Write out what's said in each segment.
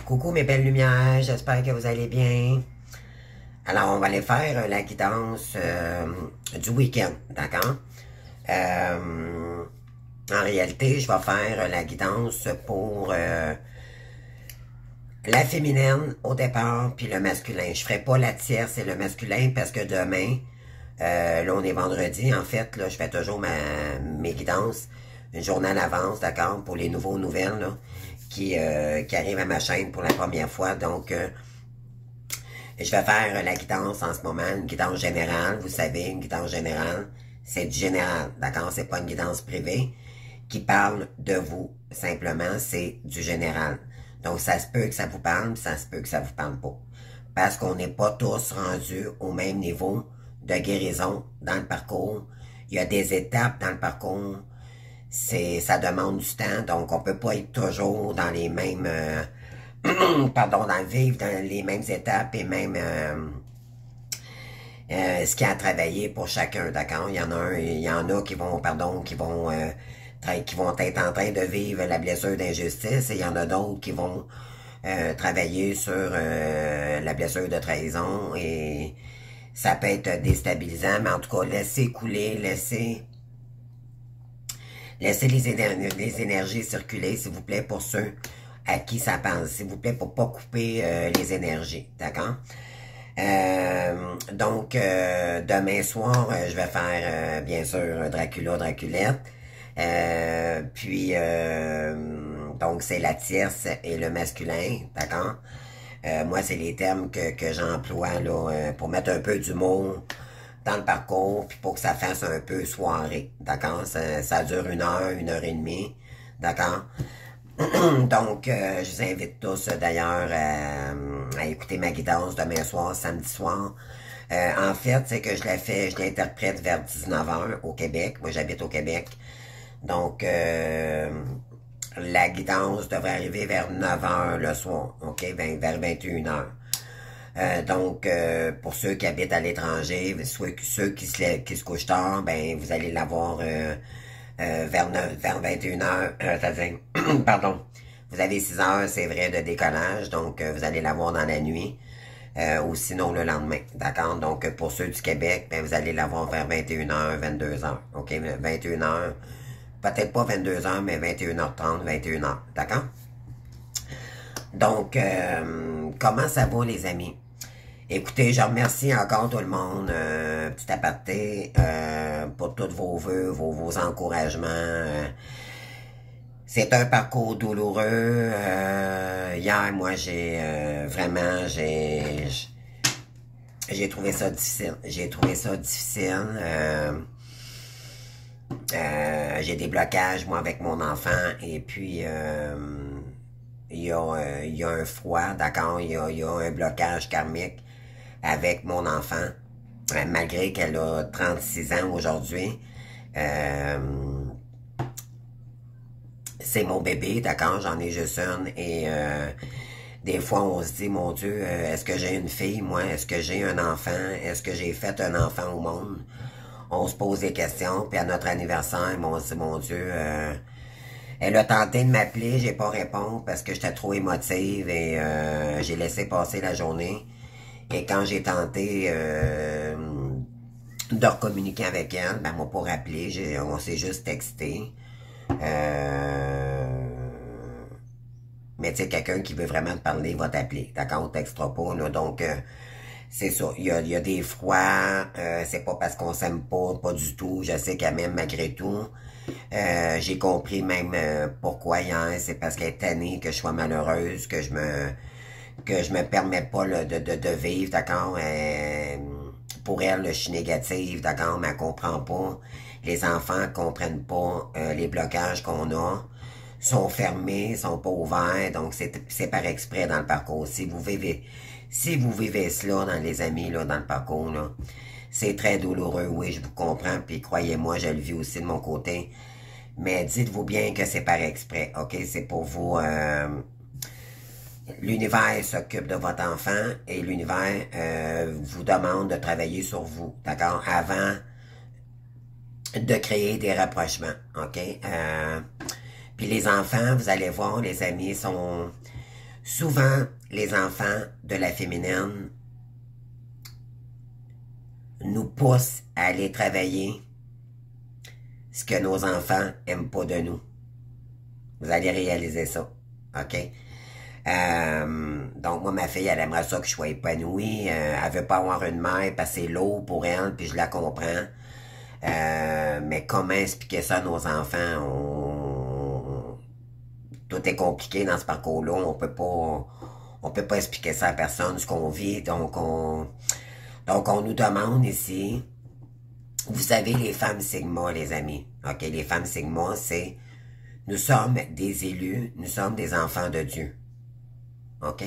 Coucou mes belles lumières, j'espère que vous allez bien. Alors, on va aller faire la guidance du week-end, d'accord? En réalité, je vais faire la guidance pour la féminine au départ, puis le masculin. Je ferai pas la tierce et le masculin parce que demain, là on est vendredi, en fait, là je fais toujours mes guidances une journée à l'avance, d'accord, pour les nouveaux nouvelles là, qui arrivent à ma chaîne pour la première fois. Donc, je vais faire la guidance en ce moment, une guidance générale. Vous savez, une guidance générale, c'est du général, d'accord? C'est pas une guidance privée qui parle de vous. Simplement, c'est du général. Donc, ça se peut que ça vous parle, ça se peut que ça vous parle pas. Parce qu'on n'est pas tous rendus au même niveau de guérison dans le parcours. Il y a des étapes dans le parcours. Ça demande du temps, donc on peut pas être toujours dans les mêmes... pardon, dans le vivre dans les mêmes étapes et même ce qu'il y a à travailler pour chacun, d'accord? Il y en a qui vont, pardon, qui vont être en train de vivre la blessure d'injustice et il y en a d'autres qui vont travailler sur la blessure de trahison et ça peut être déstabilisant, mais en tout cas, laissez couler, laissez les énergies circuler, s'il vous plaît, pour ceux à qui ça pense, s'il vous plaît, pour pas couper les énergies, d'accord? Donc, demain soir, je vais faire, bien sûr, Draculette. Puis, donc, c'est la tierce et le masculin, d'accord? Moi, c'est les termes que j'emploie là pour mettre un peu d'humour dans le parcours, puis pour que ça fasse un peu soirée, d'accord? Ça dure 1 heure et demie, d'accord? Donc, je vous invite tous d'ailleurs à écouter ma guidance demain soir, samedi soir. En fait, c'est que je l'interprète vers 19 h au Québec. Moi, j'habite au Québec. Donc, la guidance devrait arriver vers 9 h le soir, ok? Vers 21 h. Donc, pour ceux qui habitent à l'étranger, ceux qui se couchent tard, ben, vous allez l'avoir vers 21 h, c'est-à-dire, pardon, vous avez 6 heures, c'est vrai, de décollage, donc vous allez l'avoir dans la nuit, ou sinon le lendemain, d'accord? Donc, pour ceux du Québec, ben, vous allez l'avoir vers 21 h, 22 h, ok? 21 h, peut-être pas 22 h, mais 21 h 30, 21 h, d'accord? Donc, comment ça va, les amis? Écoutez, je remercie encore tout le monde, petit aparté, pour tous vos vœux, vos encouragements. C'est un parcours douloureux. Hier, moi, j'ai trouvé ça difficile. J'ai trouvé ça difficile. J'ai des blocages, moi, avec mon enfant, et puis il y a un froid, d'accord? Il y a un blocage karmique avec mon enfant, malgré qu'elle a 36 ans aujourd'hui. C'est mon bébé, d'accord? J'en ai juste une et des fois on se dit, mon Dieu, est-ce que j'ai une fille, moi? Est-ce que j'ai un enfant? Est-ce que j'ai fait un enfant au monde? On se pose des questions, puis à notre anniversaire, on se dit, mon Dieu, elle a tenté de m'appeler, j'ai pas répondu parce que j'étais trop émotive et j'ai laissé passer la journée. Et quand j'ai tenté de recommuniquer avec elle, ben moi pour rappeler, on s'est juste texté. Mais tu sais, quelqu'un qui veut vraiment te parler va t'appeler. D'accord? On textera pas, là. Donc, c'est ça. Il y a des froids. C'est pas parce qu'on s'aime pas du tout. Je sais qu'elle m'aime malgré tout. J'ai compris même pourquoi hier. C'est parce qu'elle est tannée que je sois malheureuse, que je me permets pas là, de vivre, d'accord? Pour elle, je suis négative, d'accord? Mais elle comprend pas. Les enfants comprennent pas les blocages qu'on a. Sont fermés, sont pas ouverts, donc c'est par exprès dans le parcours. Si vous vivez cela dans les amis, là, dans le parcours, là, c'est très douloureux, oui, je vous comprends, puis croyez-moi, je le vis aussi de mon côté. Mais dites-vous bien que c'est par exprès, ok? C'est pour vous... l'univers s'occupe de votre enfant et l'univers vous demande de travailler sur vous, d'accord? Avant de créer des rapprochements, ok? Puis les enfants, vous allez voir, les amis Souvent, les enfants de la féminine nous poussent à aller travailler ce que nos enfants n'aiment pas de nous. Vous allez réaliser ça, OK? Donc, moi, ma fille, elle aimerait ça que je sois épanouie. Elle veut pas avoir une mère parce que c'est lourd pour elle, puis je la comprends. Mais comment expliquer ça à nos enfants? Tout est compliqué dans ce parcours-là. On peut pas expliquer ça à personne, ce qu'on vit. Donc, on nous demande ici, vous savez, les femmes Sigma, les amis. OK? Les femmes Sigma, c'est, nous sommes des élus, nous sommes des enfants de Dieu. OK?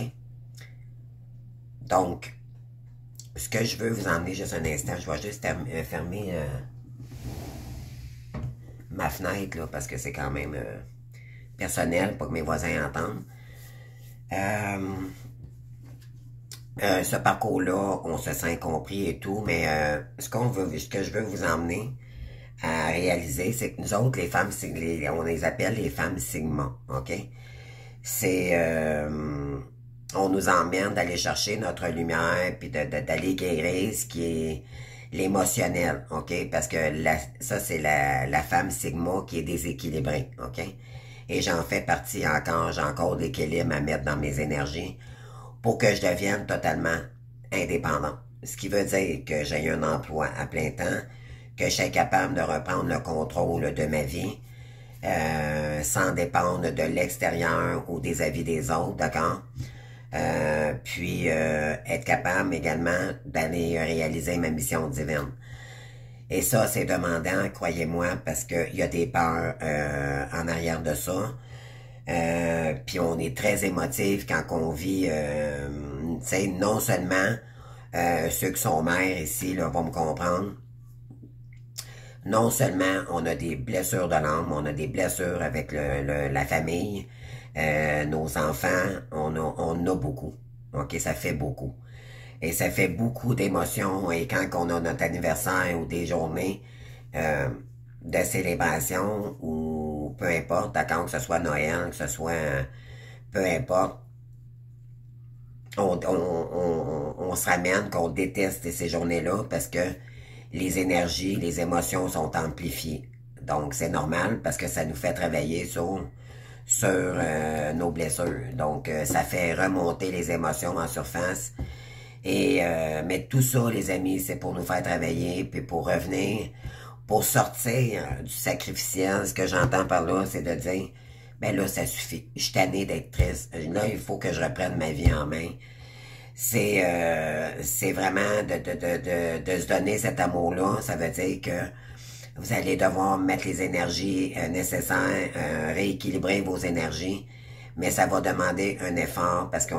Donc, ce que je veux vous emmener juste un instant, je vais juste fermer ma fenêtre, là, parce que c'est quand même personnel, pour que mes voisins entendent. Ce parcours-là, on se sent compris et tout, mais ce que je veux vous emmener à réaliser, c'est que nous autres, les femmes, on les appelle les femmes Sigma, OK? C'est, on nous emmène d'aller chercher notre lumière, puis d'aller guérir ce qui est l'émotionnel, OK? Parce que ça, c'est la femme Sigma qui est déséquilibrée, OK? Et j'en fais partie encore, j'ai encore de l'équilibre à mettre dans mes énergies pour que je devienne totalement indépendant. Ce qui veut dire que j'ai un emploi à plein temps, que je suis capable de reprendre le contrôle de ma vie, sans dépendre de l'extérieur ou des avis des autres, d'accord? Puis être capable également d'aller réaliser ma mission divine. Et ça, c'est demandant, croyez-moi, parce qu'il y a des peurs en arrière de ça. Puis on est très émotif quand on vit, tu sais, non seulement ceux qui sont mères ici là, vont me comprendre, non seulement on a des blessures de l'âme, on a des blessures avec la famille, nos enfants, on a beaucoup. OK, ça fait beaucoup. Et ça fait beaucoup d'émotions. Et quand on a notre anniversaire ou des journées de célébration ou peu importe, d'accord, que ce soit Noël, que ce soit peu importe, on se ramène qu'on déteste ces journées-là parce que les énergies, les émotions sont amplifiées. Donc, c'est normal parce que ça nous fait travailler sur nos blessures. Donc, ça fait remonter les émotions en surface. Et mais tout ça, les amis, c'est pour nous faire travailler, puis pour revenir, pour sortir du sacrificiel. Ce que j'entends par là, c'est de dire, ben là, ça suffit. Je suis tanné d'être triste. Là, il faut que je reprenne ma vie en main. C'est vraiment de se donner cet amour-là. Ça veut dire que vous allez devoir mettre les énergies nécessaires, rééquilibrer vos énergies, mais ça va demander un effort parce que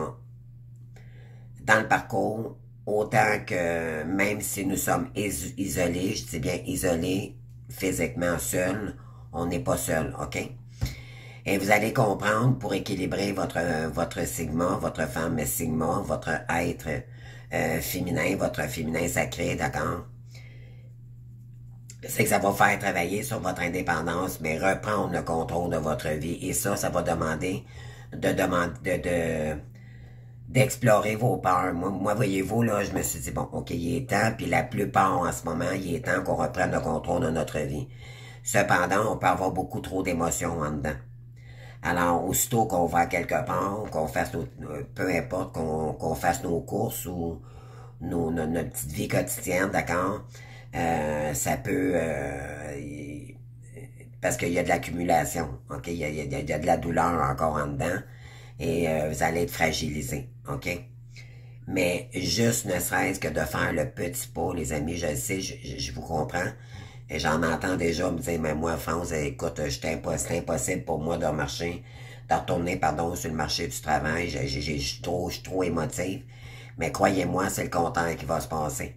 dans le parcours, autant que même si nous sommes isolés, je dis bien isolés, physiquement seuls, on n'est pas seul, OK? Et vous allez comprendre, pour équilibrer votre sigma, votre femme sigma, votre être féminin, votre féminin sacré, d'accord? C'est que ça va faire travailler sur votre indépendance, mais reprendre le contrôle de votre vie. Et ça va demander d'explorer vos peurs. Moi, voyez-vous, là, je me suis dit, bon, OK, il est temps, puis la plupart en ce moment, il est temps qu'on reprenne le contrôle de notre vie. Cependant, on peut avoir beaucoup trop d'émotions en dedans. Alors, aussitôt qu'on va quelque part, qu'on fasse peu importe, qu'on fasse nos courses ou notre petite vie quotidienne, d'accord? Ça peut... parce qu'il y a de l'accumulation, OK? Il y a de la douleur encore en dedans et vous allez être fragilisé, OK? Mais juste ne serait-ce que de faire le petit pas, les amis, je le sais, je vous comprends. Et j'en entends déjà me dire, mais moi, France, écoute, c'est impossible pour moi de marcher, de retourner, pardon, sur le marché du travail. Je suis trop émotive. Mais croyez-moi, c'est le contraire qui va se passer.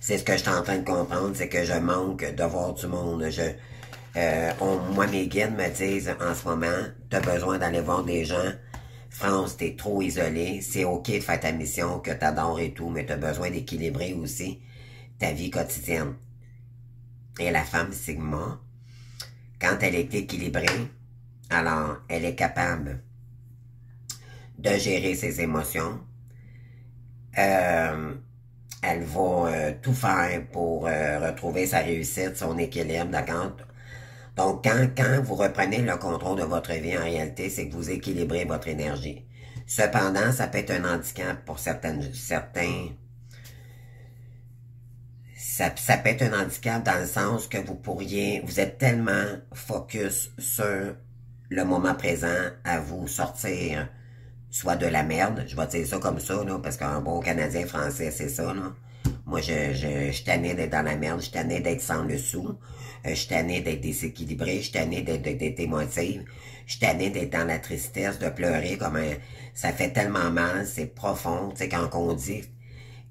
C'est ce que je suis en train de comprendre, c'est que je manque de voir du monde. Moi, mes guides me disent en ce moment, tu as besoin d'aller voir des gens. France, t'es trop isolé. C'est OK de faire ta mission, que t'adores et tout, mais tu as besoin d'équilibrer aussi ta vie quotidienne. Et la femme Sigma, quand elle est équilibrée, alors elle est capable de gérer ses émotions. Elle va tout faire pour retrouver sa réussite, son équilibre, d'accord? Donc, quand vous reprenez le contrôle de votre vie, en réalité, c'est que vous équilibrez votre énergie. Cependant, ça peut être un handicap pour certains... Ça peut être un handicap dans le sens que vous êtes tellement focus sur le moment présent à vous sortir soit de la merde, je vais dire ça comme ça, là, parce qu'un bon Canadien français, c'est ça, là. Moi, je suis tanné d'être dans la merde, je suis tanné d'être sans le sou, je suis tanné d'être déséquilibré, je suis tanné d'être émotive, je suis tanné d'être dans la tristesse, de pleurer comme ça fait tellement mal, c'est profond, tu sais, quand on dit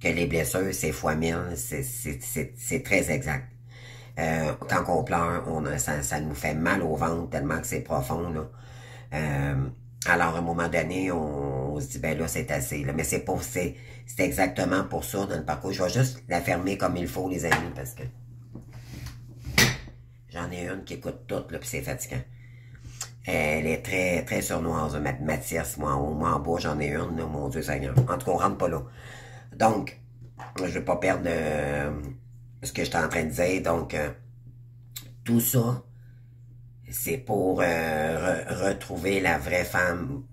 que les blessures, c'est fois 1000, c'est très exact. Quand on pleure, ça nous fait mal au ventre tellement que c'est profond, là. Alors, à un moment donné, on se dit, ben là, c'est assez. Là. Mais c'est exactement pour ça dans le parcours. Je vais juste la fermer comme il faut, les amis, parce que j'en ai une qui écoute tout, là, puis c'est fatigant. Elle est très, très sournoise, Mathias. Moi, en bas, j'en ai une, là, mon Dieu Seigneur. En tout cas, on rentre pas là. Donc, je vais pas perdre ce que j'étais en train de dire. Donc, tout ça, c'est pour retrouver la vraie femme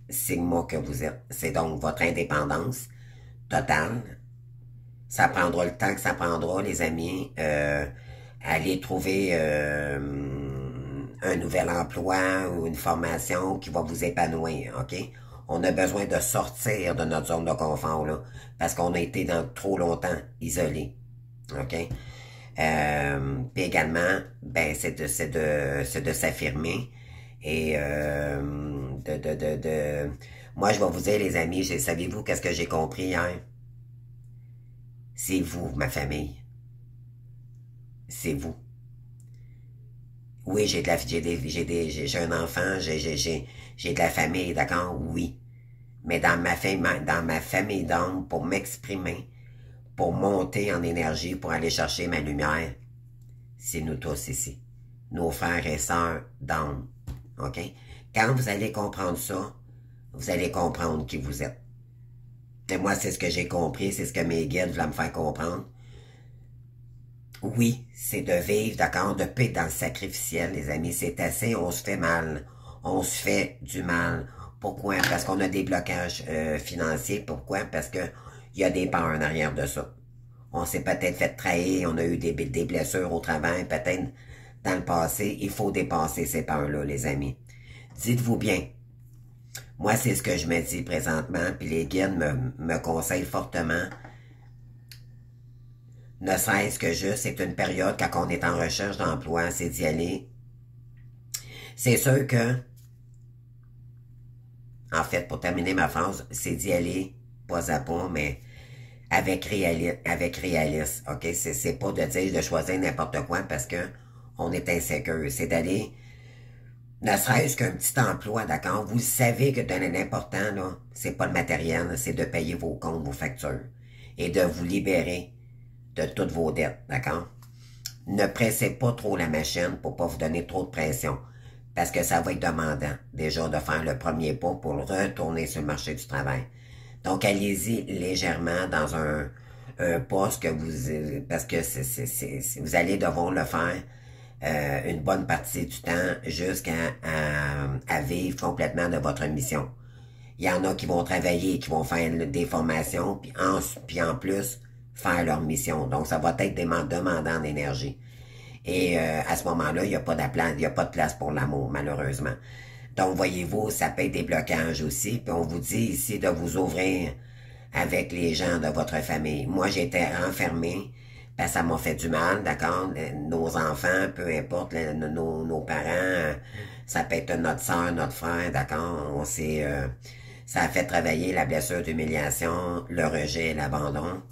Sigma que vous êtes. C'est donc votre indépendance totale. Ça prendra le temps que ça prendra, les amis. Allez trouver un nouvel emploi ou une formation qui va vous épanouir, OK? On a besoin de sortir de notre zone de confort, là, parce qu'on a été dans trop longtemps isolés, OK? Puis également, ben, c'est de s'affirmer et moi, je vais vous dire, les amis, savez-vous qu'est-ce que j'ai compris hier? C'est vous, ma famille. C'est vous. Oui, j'ai un enfant, j'ai de la famille, d'accord? Oui. Mais dans ma famille d'âme, pour m'exprimer, pour monter en énergie, pour aller chercher ma lumière, c'est nous tous ici. Nos frères et sœurs d'âme. OK? Quand vous allez comprendre ça, vous allez comprendre qui vous êtes. Et moi, c'est ce que j'ai compris, c'est ce que mes guides voulaient me faire comprendre. Oui, c'est de vivre, d'accord, de paix dans le sacrificiel, les amis. C'est assez, on se fait mal. On se fait du mal. Pourquoi? Parce qu'on a des blocages financiers. Pourquoi? Parce que il y a des peurs en arrière de ça. On s'est peut-être fait trahir, on a eu des blessures au travail, peut-être dans le passé. Il faut dépasser ces peurs-là, les amis. Dites-vous bien, moi, c'est ce que je me dis présentement, puis les guides me conseillent fortement. Ne serait-ce que juste, c'est une période quand on est en recherche d'emploi, c'est d'y aller. C'est sûr que, en fait, pour terminer ma phrase, c'est d'y aller, pas à pas, mais avec réalisme, ok? C'est pas de dire de choisir n'importe quoi parce que on est insécure. C'est d'aller, ne serait-ce qu'un petit emploi, d'accord? Vous savez que donner l'important, là, c'est pas le matériel, c'est de payer vos comptes, vos factures et de vous libérer de toutes vos dettes, d'accord? Ne pressez pas trop la machine pour pas vous donner trop de pression, parce que ça va être demandant, déjà, de faire le premier pas pour retourner sur le marché du travail. Donc, allez-y légèrement dans un poste que parce que vous allez devoir le faire une bonne partie du temps jusqu'à à vivre complètement de votre mission. Il y en a qui vont travailler, qui vont faire des formations, puis en plus, faire leur mission. Donc, ça va être demandant en énergie. Et à ce moment-là, il n'y a pas de place pour l'amour, malheureusement. Donc, voyez-vous, ça peut être des blocages aussi. Puis on vous dit ici de vous ouvrir avec les gens de votre famille. Moi, j'étais renfermée, parce que ça m'a fait du mal, d'accord? Nos enfants, peu importe, nos parents, ça peut être notre soeur, notre frère, d'accord? Ça a fait travailler la blessure d'humiliation, le rejet, l'abandon.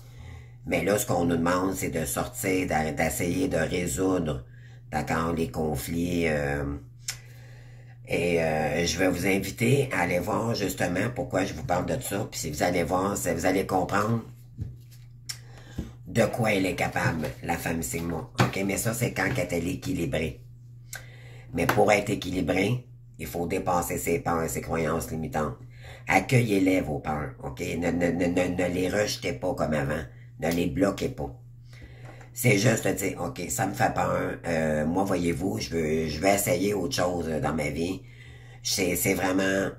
Mais là, ce qu'on nous demande, c'est de sortir, d'essayer de résoudre, d'accord, les conflits. Je vais vous inviter à aller voir justement pourquoi je vous parle de ça. Puis si vous allez voir, vous allez comprendre de quoi elle est capable, la femme Sigma. OK, mais ça, c'est quand elle est équilibrée. Mais pour être équilibrée, Il faut dépasser ses peurs et ses croyances limitantes. Accueillez-les, vos peurs, OK? Ne les rejetez pas comme avant. Ne les bloquez pas. C'est juste de dire, OK, ça me fait peur. Moi, voyez-vous, je veux essayer autre chose dans ma vie. C'est vraiment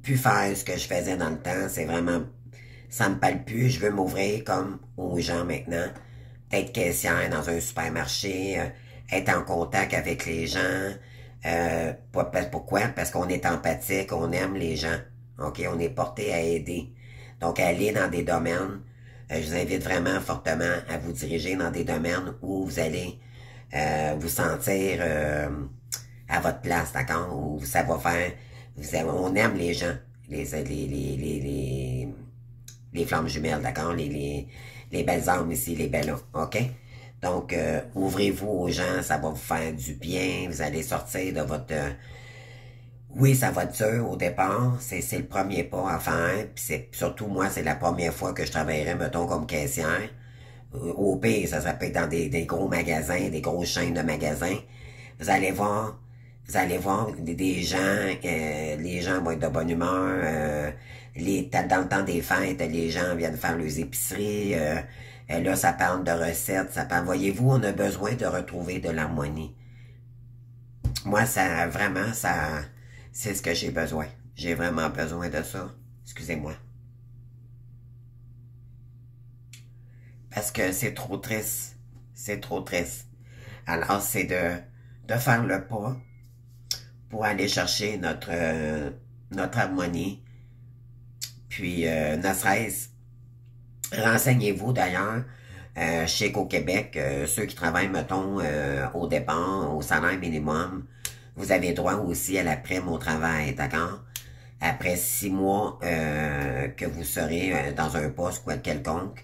plus faire ce que je faisais dans le temps. C'est vraiment, ça me parle plus. Je veux m'ouvrir comme aux gens maintenant. Être caissière dans un supermarché, être en contact avec les gens. Pourquoi? Parce qu'on est empathique, on aime les gens. OK? On est porté à aider. Donc, aller dans des domaines, je vous invite vraiment fortement à vous diriger dans des domaines où vous allez vous sentir à votre place, d'accord? Où ça va faire... on aime les gens, les flammes jumelles, d'accord? Les belles âmes ici, les belles là, OK? Donc, ouvrez-vous aux gens, ça va vous faire du bien, vous allez sortir de votre... oui, ça va être dur au départ, c'est le premier pas à faire, puis c'est surtout moi, c'est la première fois que je travaillerai, mettons, comme caissière. Au pire, ça peut être dans des gros magasins, des grosses chaînes de magasins. Vous allez voir, des gens, les gens vont être de bonne humeur, dans le temps des fêtes, les gens viennent faire leurs épiceries, là, ça parle de recettes, ça parle, voyez-vous, on a besoin de retrouver de l'harmonie. Moi, ça, vraiment, ça, c'est ce que j'ai besoin. J'ai vraiment besoin de ça. Excusez-moi. Parce que c'est trop triste. C'est trop triste. Alors, c'est de faire le pas pour aller chercher notre harmonie. Puis, ne serait-ce, renseignez-vous d'ailleurs. Je sais qu'au Québec, ceux qui travaillent, mettons, au départ, au salaire minimum, vous avez droit aussi à la prime au travail, d'accord? Après 6 mois que vous serez dans un poste quelconque,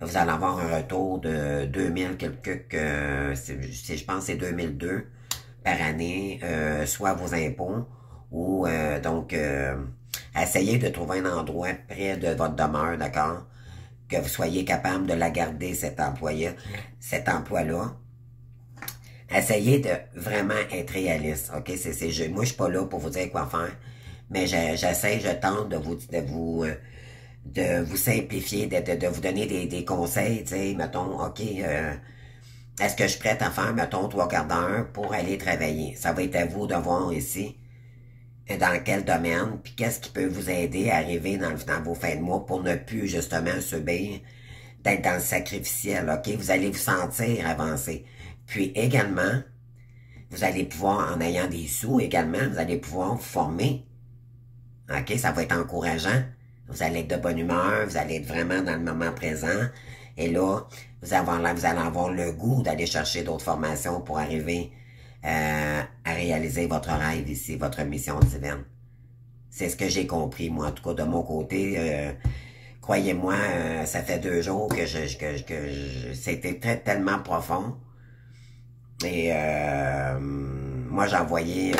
vous allez avoir un retour de 2000 je pense que c'est 2002 par année, soit vos impôts, ou donc essayez de trouver un endroit près de votre demeure, d'accord? Que vous soyez capable de la garder, cet emploi-là. Essayez de vraiment être réaliste, OK? Moi, je suis pas là pour vous dire quoi faire, mais je tente de vous simplifier, de vous donner des conseils, tu sais, mettons, OK, est-ce que je suis prête à faire, mettons, 3 quarts d'heure pour aller travailler? Ça va être à vous de voir ici dans quel domaine, puis qu'est-ce qui peut vous aider à arriver dans vos fins de mois pour ne plus, justement, subir d'être dans le sacrificiel, OK? Vous allez vous sentir avancer. Puis également, vous allez pouvoir, en ayant des sous également, vous allez pouvoir vous former. OK? Ça va être encourageant. Vous allez être de bonne humeur, vous allez être vraiment dans le moment présent. Et là, vous allez avoir le goût d'aller chercher d'autres formations pour arriver à réaliser votre rêve ici, votre mission divine. C'est ce que j'ai compris, moi, en tout cas, de mon côté. Croyez-moi, ça fait 2 jours que c'était tellement profond. Et moi, j'ai envoyé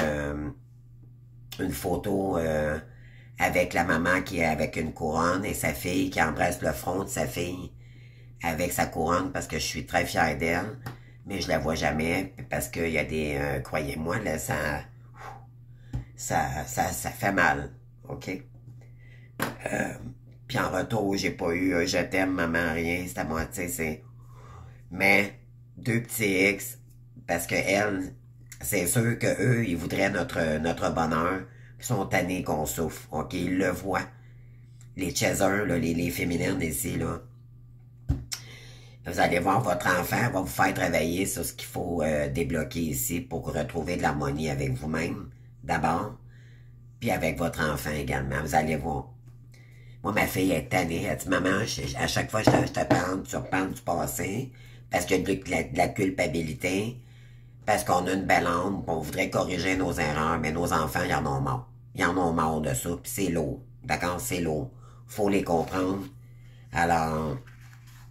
une photo avec la maman qui est avec une couronne et sa fille qui embrasse le front de sa fille avec sa couronne parce que je suis très fière d'elle. Mais je la vois jamais parce qu'il y a des... croyez-moi, là, ça fait mal. OK? Puis en retour, j'ai pas eu je t'aime, maman, rien. C'est à moi, tu sais, c'est... Mais 2 petits X, parce que elle, c'est sûr que eux, ils voudraient notre bonheur. Ils sont tannés qu'on souffre. OK? Ils le voient. Les chasers, là, les féminines ici, là. Vous allez voir, votre enfant va vous faire travailler sur ce qu'il faut débloquer ici pour retrouver de l'harmonie avec vous-même, d'abord, puis avec votre enfant également. Vous allez voir. Moi, ma fille est tannée. Elle dit, maman, à chaque fois que je te parle, tu reparles du passé, parce qu'il y a de la culpabilité, parce qu'on a une belle âme, on voudrait corriger nos erreurs, mais nos enfants, ils en ont marre. Ils en ont marre de ça, puis c'est lourd. D'accord? C'est lourd. Faut les comprendre. Alors,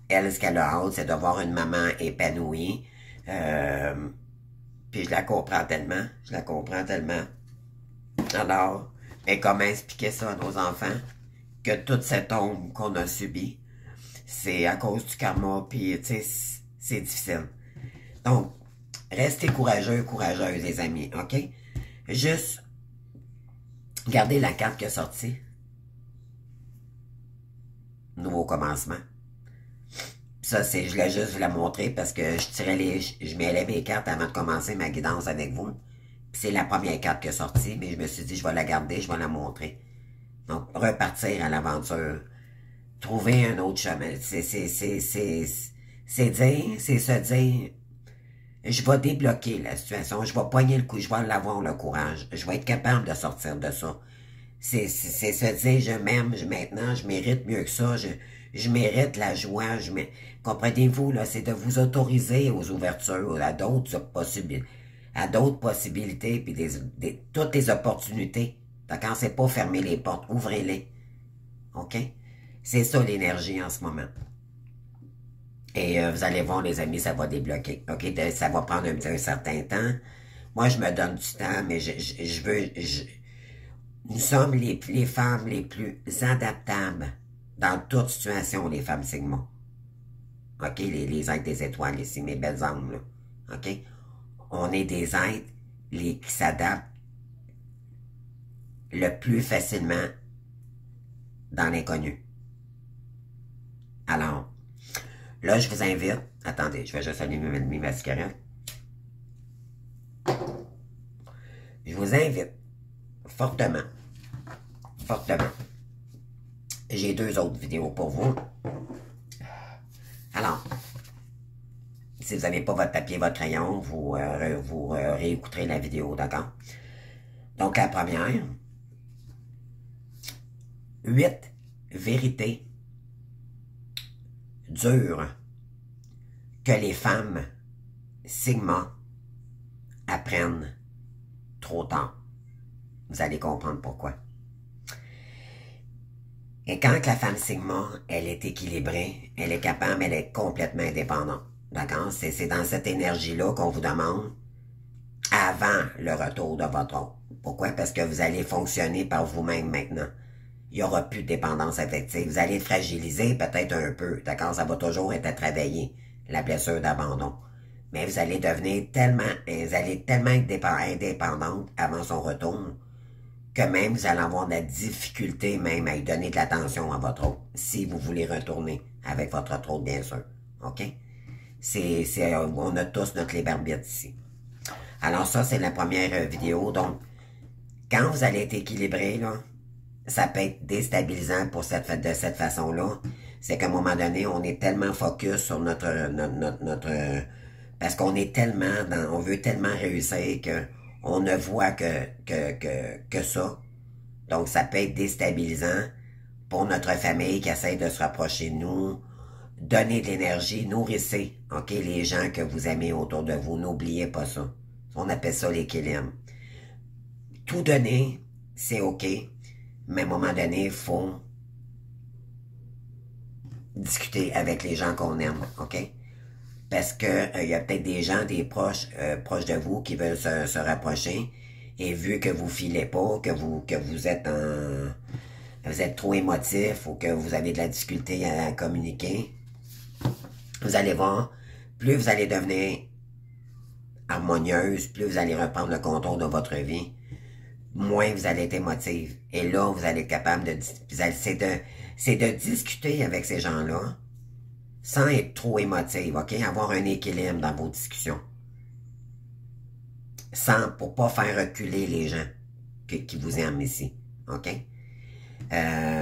elle, ce qu'elle a hâte, c'est de voir une maman épanouie. Puis je la comprends tellement. Je la comprends tellement. Alors, mais comment expliquer ça à nos enfants? Que toute cette ombre qu'on a subie, c'est à cause du karma, puis tu sais, c'est difficile. Donc, restez courageux, courageuses, les amis, OK? Juste, regardez la carte qui est sortie. Nouveau commencement. Ça, je voulais juste vous la montrer parce que je mêlais mes cartes avant de commencer ma guidance avec vous. C'est la première carte qui est sortie, mais je me suis dit, je vais la garder, je vais la montrer. Donc, repartir à l'aventure. Trouver un autre chemin. C'est se dire, je vais débloquer la situation, je vais poigner le coup, je vais l'avoir le courage, je vais être capable de sortir de ça. C'est se dire, je m'aime maintenant, je mérite mieux que ça, je mérite la joie, comprenez-vous, là, c'est de vous autoriser aux ouvertures, à d'autres possibilités, puis toutes les opportunités. D'accord? C'est pas fermer les portes, ouvrez-les. OK? C'est ça l'énergie en ce moment. Et vous allez voir, les amis, ça va débloquer. OK? Ça va prendre un certain temps. Moi, je me donne du temps, mais nous sommes les femmes les plus adaptables dans toute situation, les femmes Sigma. OK? Les êtres des étoiles ici, mes belles âmes, là. OK? On est des êtres qui s'adaptent le plus facilement dans l'inconnu. Alors, là, je vous invite... Attendez, je vais juste allumer ma cigarette. Je vous invite fortement. J'ai 2 autres vidéos pour vous. Alors, si vous n'avez pas votre papier, votre crayon, vous réécouterez la vidéo, d'accord? Donc, la première, 8 vérités dures que les femmes Sigma apprennent trop tard. Vous allez comprendre pourquoi. Et quand la femme Sigma, elle est équilibrée, elle est capable, elle est complètement indépendante. D'accord? C'est dans cette énergie-là qu'on vous demande avant le retour de votre autre. Pourquoi? Parce que vous allez fonctionner par vous-même maintenant. Il n'y aura plus de dépendance affective. Vous allez être fragilisé peut-être un peu. D'accord? Ça va toujours être à travailler, la blessure d'abandon. Mais vous allez devenir tellement être indépendante avant son retour que même vous allez avoir de la difficulté même à lui donner de l'attention à votre autre, si vous voulez retourner avec votre autre, bien sûr. OK? On a tous notre libre arbitre ici. Alors ça, c'est la première vidéo. Donc, quand vous allez être équilibré, là, ça peut être déstabilisant de cette façon-là. C'est qu'à un moment donné, on est tellement focus sur parce qu'on est tellement on veut tellement réussir que on ne voit que ça. Donc, ça peut être déstabilisant pour notre famille qui essaie de se rapprocher de nous. Donnez de l'énergie, nourrissez, OK, les gens que vous aimez autour de vous. N'oubliez pas ça. On appelle ça l'équilibre. Tout donner, c'est OK, mais à un moment donné, il faut discuter avec les gens qu'on aime, OK? Parce que y a peut-être des gens, des proches de vous qui veulent se rapprocher, et vu que vous filez pas, que vous êtes trop émotif ou que vous avez de la difficulté à communiquer, vous allez voir, plus vous allez devenir harmonieuse, plus vous allez reprendre le contrôle de votre vie, moins vous allez être émotive. Et là, vous allez être capable c'est de discuter avec ces gens-là sans être trop émotive, OK? Avoir un équilibre dans vos discussions. Pour pas faire reculer les gens qui vous aiment ici, OK?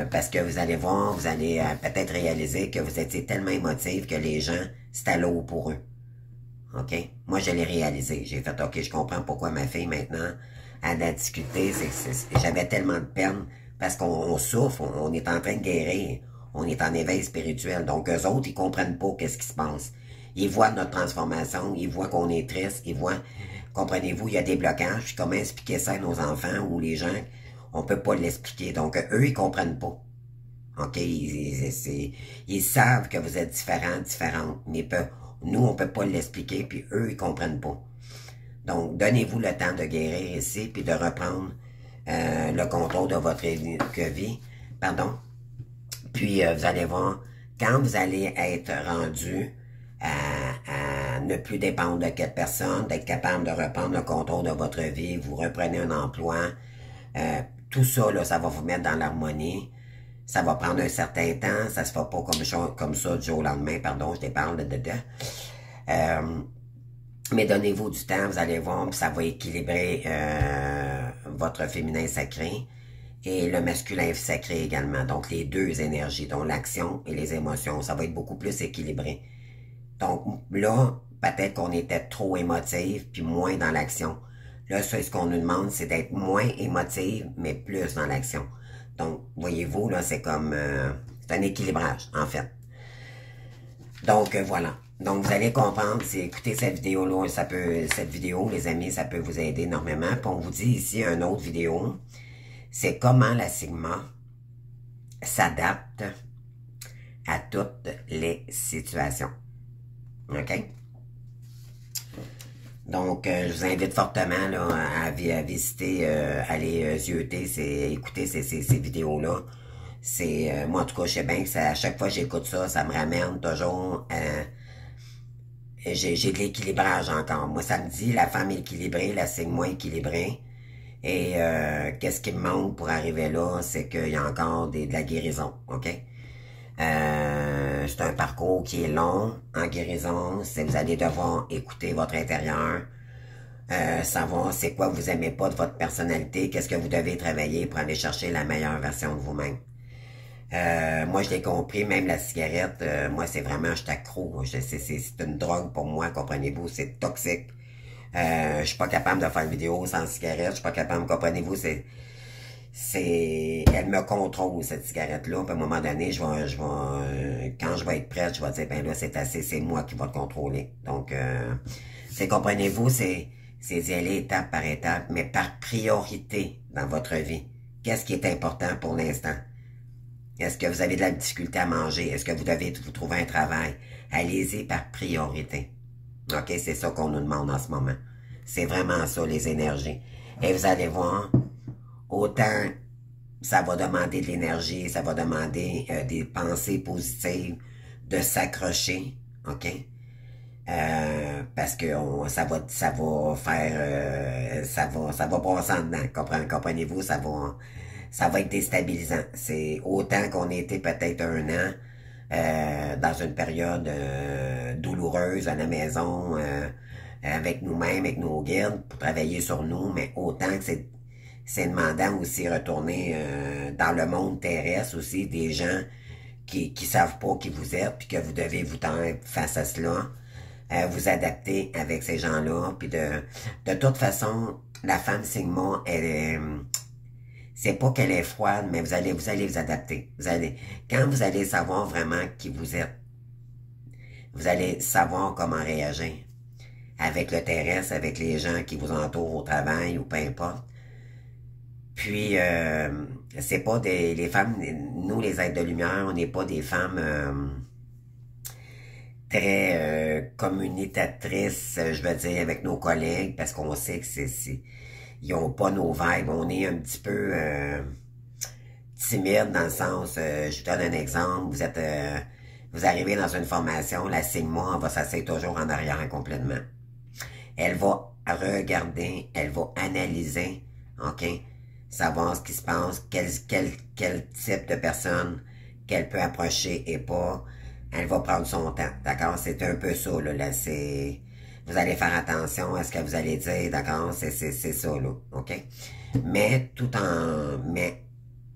Parce que vous allez voir, vous allez peut-être réaliser que vous étiez tellement émotive que les gens, c'est à l'eau pour eux. OK? Moi, je l'ai réalisé. J'ai fait, OK, je comprends pourquoi ma fille, maintenant, a de la difficulté. J'avais tellement de peine parce qu'on souffre, on est en train de guérir. On est en éveil spirituel. Donc, eux autres, ils comprennent pas qu'est-ce qui se passe. Ils voient notre transformation, ils voient qu'on est triste, ils voient, comprenez-vous, il y a des blocages. Puis comment expliquer ça à nos enfants ou les gens, on peut pas l'expliquer. Donc, eux, ils comprennent pas. OK? Ils savent que vous êtes différentes, mais nous, on peut pas l'expliquer, puis eux, ils comprennent pas. Donc, donnez-vous le temps de guérir ici, puis de reprendre le contrôle de votre vie. Pardon. Puis, vous allez voir, quand vous allez être rendu à ne plus dépendre de quelle personne, d'être capable de reprendre le contrôle de votre vie, vous reprenez un emploi, tout ça, là, ça va vous mettre dans l'harmonie. Ça va prendre un certain temps, ça se fait pas comme ça du jour au lendemain, pardon, je te parle de dedans. Mais donnez-vous du temps, vous allez voir, puis ça va équilibrer votre féminin sacré et le masculin sacré également. Donc les deux énergies, dont l'action et les émotions, ça va être beaucoup plus équilibré. Donc là, peut-être qu'on était trop émotive, puis moins dans l'action. Là, ce qu'on nous demande, c'est d'être moins émotive, mais plus dans l'action. Donc, voyez-vous, là, c'est comme... c'est un équilibrage, en fait. Donc, voilà. Donc, vous allez comprendre, si écoutez cette vidéo-là, cette vidéo, les amis, ça peut vous aider énormément. Puis on vous dit ici une autre vidéo, c'est comment la Sigma s'adapte à toutes les situations. OK? Donc, je vous invite fortement là, à visiter, aller zioter, écouter ces vidéos-là. Moi, en tout cas, je sais bien que à chaque fois que j'écoute ça, ça me ramène toujours j'ai de l'équilibrage encore. Moi, ça me dit la femme équilibrée, la Sigma équilibrée. Et qu'est-ce qui me manque pour arriver là, c'est qu'il y a encore de la guérison, OK? C'est un parcours qui est long en guérison. Vous allez devoir écouter votre intérieur, savoir c'est quoi vous aimez pas de votre personnalité, qu'est-ce que vous devez travailler pour aller chercher la meilleure version de vous-même. Moi, je l'ai compris, même la cigarette, moi, c'est vraiment, je suis accro. C'est une drogue pour moi, comprenez-vous, c'est toxique. Je suis pas capable de faire une vidéo sans cigarette, je suis pas capable, comprenez-vous, elle me contrôle, cette cigarette-là. Puis à un moment donné, quand je vais être prête, je vais dire, ben là, c'est assez, c'est moi qui va te contrôler. Donc, comprenez-vous, c'est d'y aller étape par étape, mais par priorité dans votre vie. Qu'est-ce qui est important pour l'instant? Est-ce que vous avez de la difficulté à manger? Est-ce que vous devez vous trouver un travail? Allez-y par priorité. OK, c'est ça qu'on nous demande en ce moment. C'est vraiment ça, les énergies. Et vous allez voir, autant ça va demander de l'énergie, ça va demander des pensées positives, de s'accrocher, OK? Parce que ça va faire, ça va passer en dedans, comprenez-vous, ça va être déstabilisant. C'est autant qu'on était peut-être un an dans une période douloureuse à la maison, avec nous-mêmes, avec nos guides, pour travailler sur nous, mais autant que c'est demandant aussi retourner dans le monde terrestre aussi, des gens qui savent pas qui vous êtes, puis que vous devez vous tendre face à cela, vous adapter avec ces gens-là, puis de toute façon, la femme Sigma, c'est pas qu'elle est froide, mais vous allez vous adapter. Quand vous allez savoir vraiment qui vous êtes, vous allez savoir comment réagir avec le terrestre, avec les gens qui vous entourent au travail ou peu importe. Puis, c'est pas les femmes, nous les êtres de lumière, on n'est pas des femmes très communicatrices, je veux dire, avec nos collègues, parce qu'on sait que ils n'ont pas nos vibes. On est un petit peu timide dans le sens, je vous donne un exemple, vous arrivez dans une formation, la Sigma, elle va s'asseoir toujours en arrière complètement. Elle va regarder, elle va analyser, OK, savoir ce qui se passe, quel type de personne qu'elle peut approcher et pas. Elle va prendre son temps, d'accord? C'est un peu ça, là, vous allez faire attention à ce que vous allez dire, d'accord? C'est ça, là, OK? Mais mais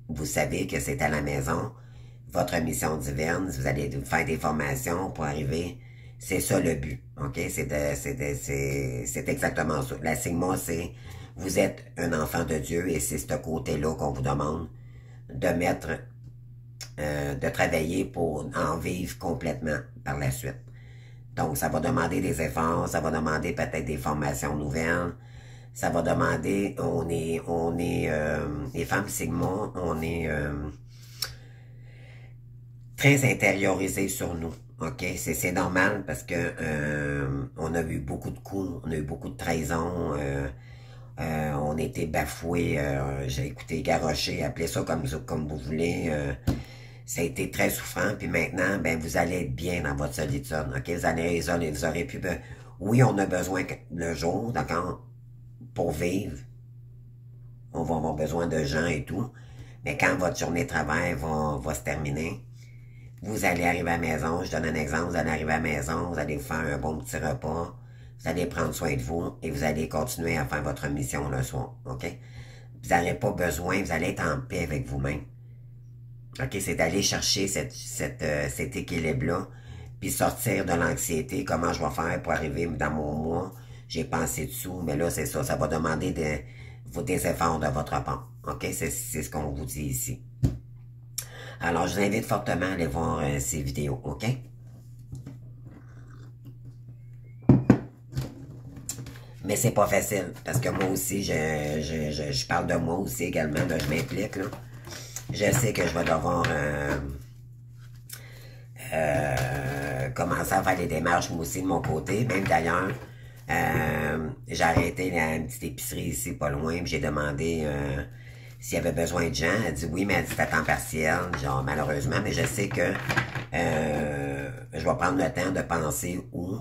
vous savez que c'est à la maison, votre mission divine, vous allez faire des formations pour arriver, c'est ça le but, OK? C'est exactement ça. La Sigma, vous êtes un enfant de Dieu et c'est ce côté-là qu'on vous demande de mettre, de travailler pour en vivre complètement par la suite. Donc, ça va demander des efforts, ça va demander peut-être des formations nouvelles, ça va demander, les femmes Sigma, on est très intériorisées sur nous, ok? C'est normal parce que on a eu beaucoup de coups, on a eu beaucoup de trahisons, on a été bafoués, j'ai écouté garoché, appelez ça comme vous voulez, ça a été très souffrant, puis maintenant, ben, vous allez être bien dans votre solitude, ok? Vous allez isoler, Oui, on a besoin le jour, d'accord, pour vivre. On va avoir besoin de gens et tout. Mais quand votre journée de travail va se terminer, vous allez arriver à la maison, je donne un exemple, vous allez arriver à la maison, vous allez faire un bon petit repas, vous allez prendre soin de vous et vous allez continuer à faire votre mission le soir, OK? Vous n'aurez pas besoin, vous allez être en paix avec vous-même. OK, c'est d'aller chercher cet équilibre-là, puis sortir de l'anxiété, comment je vais faire pour arriver dans mon mois, j'ai pensé dessous, mais là, c'est ça, ça va demander des efforts de votre part. OK, c'est ce qu'on vous dit ici. Alors, je vous invite fortement à aller voir ces vidéos, OK? Mais c'est pas facile, parce que moi aussi, je parle de moi aussi également, là, je m'implique, là. Je sais que je vais devoir commencer à faire les démarches, moi aussi, de mon côté. Même d'ailleurs, j'ai arrêté une petite épicerie ici, pas loin, puis j'ai demandé s'il y avait besoin de gens. Elle dit oui, mais elle dit c'est à temps partiel, genre malheureusement, mais je sais que je vais prendre le temps de penser où.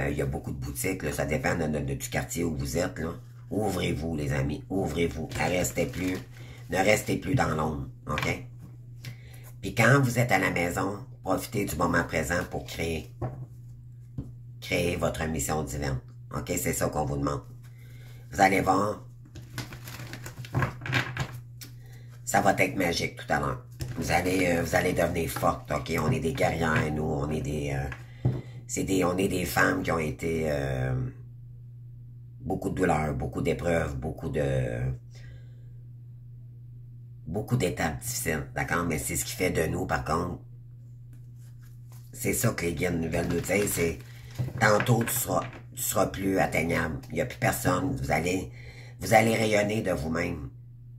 Il y a beaucoup de boutiques, là, ça dépend du quartier où vous êtes, là. Ouvrez-vous, les amis, ouvrez-vous. Ne restez plus dans l'ombre, OK? Puis quand vous êtes à la maison, profitez du moment présent pour créer votre mission divine. OK? C'est ça qu'on vous demande. Vous allez voir, ça va être magique tout à l'heure. Vous allez devenir forte, OK? On est des guerrières, nous, on est des femmes qui ont été beaucoup de douleurs, beaucoup d'épreuves, beaucoup d'étapes difficiles, d'accord? Mais c'est ce qui fait de nous, par contre, c'est ça que les guides nouvelles nous disent, c'est tantôt tu seras plus atteignable. Il n'y a plus personne. Vous allez rayonner de vous-même.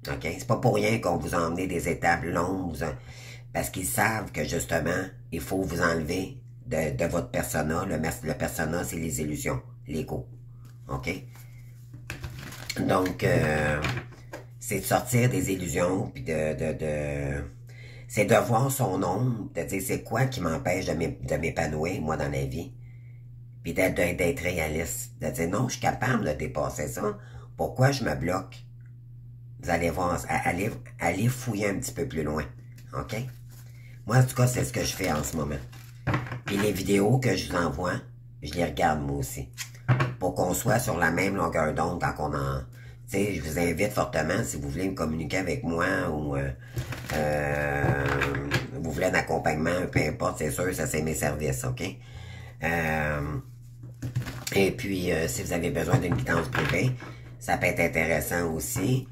OK? C'est pas pour rien qu'on vous a emmené des étapes longues, parce qu'ils savent que justement, il faut vous enlever de votre persona. Le persona, c'est les illusions, l'ego. OK? Donc, c'est de sortir des illusions, puis c'est de voir son ombre, de dire c'est quoi qui m'empêche de m'épanouir, moi, dans la vie. Puis d'être réaliste, de dire non, je suis capable de dépasser ça. Pourquoi je me bloque? Vous allez voir, allez fouiller un petit peu plus loin. OK? Moi, en tout cas, c'est ce que je fais en ce moment. Puis les vidéos que je vous envoie, je les regarde moi aussi. Pour qu'on soit sur la même longueur d'onde quand on en... Tu sais, je vous invite fortement, si vous voulez me communiquer avec moi ou vous voulez un accompagnement, peu importe, c'est sûr, ça c'est mes services, OK? Et puis, si vous avez besoin d'une guidance privée, ça peut être intéressant aussi.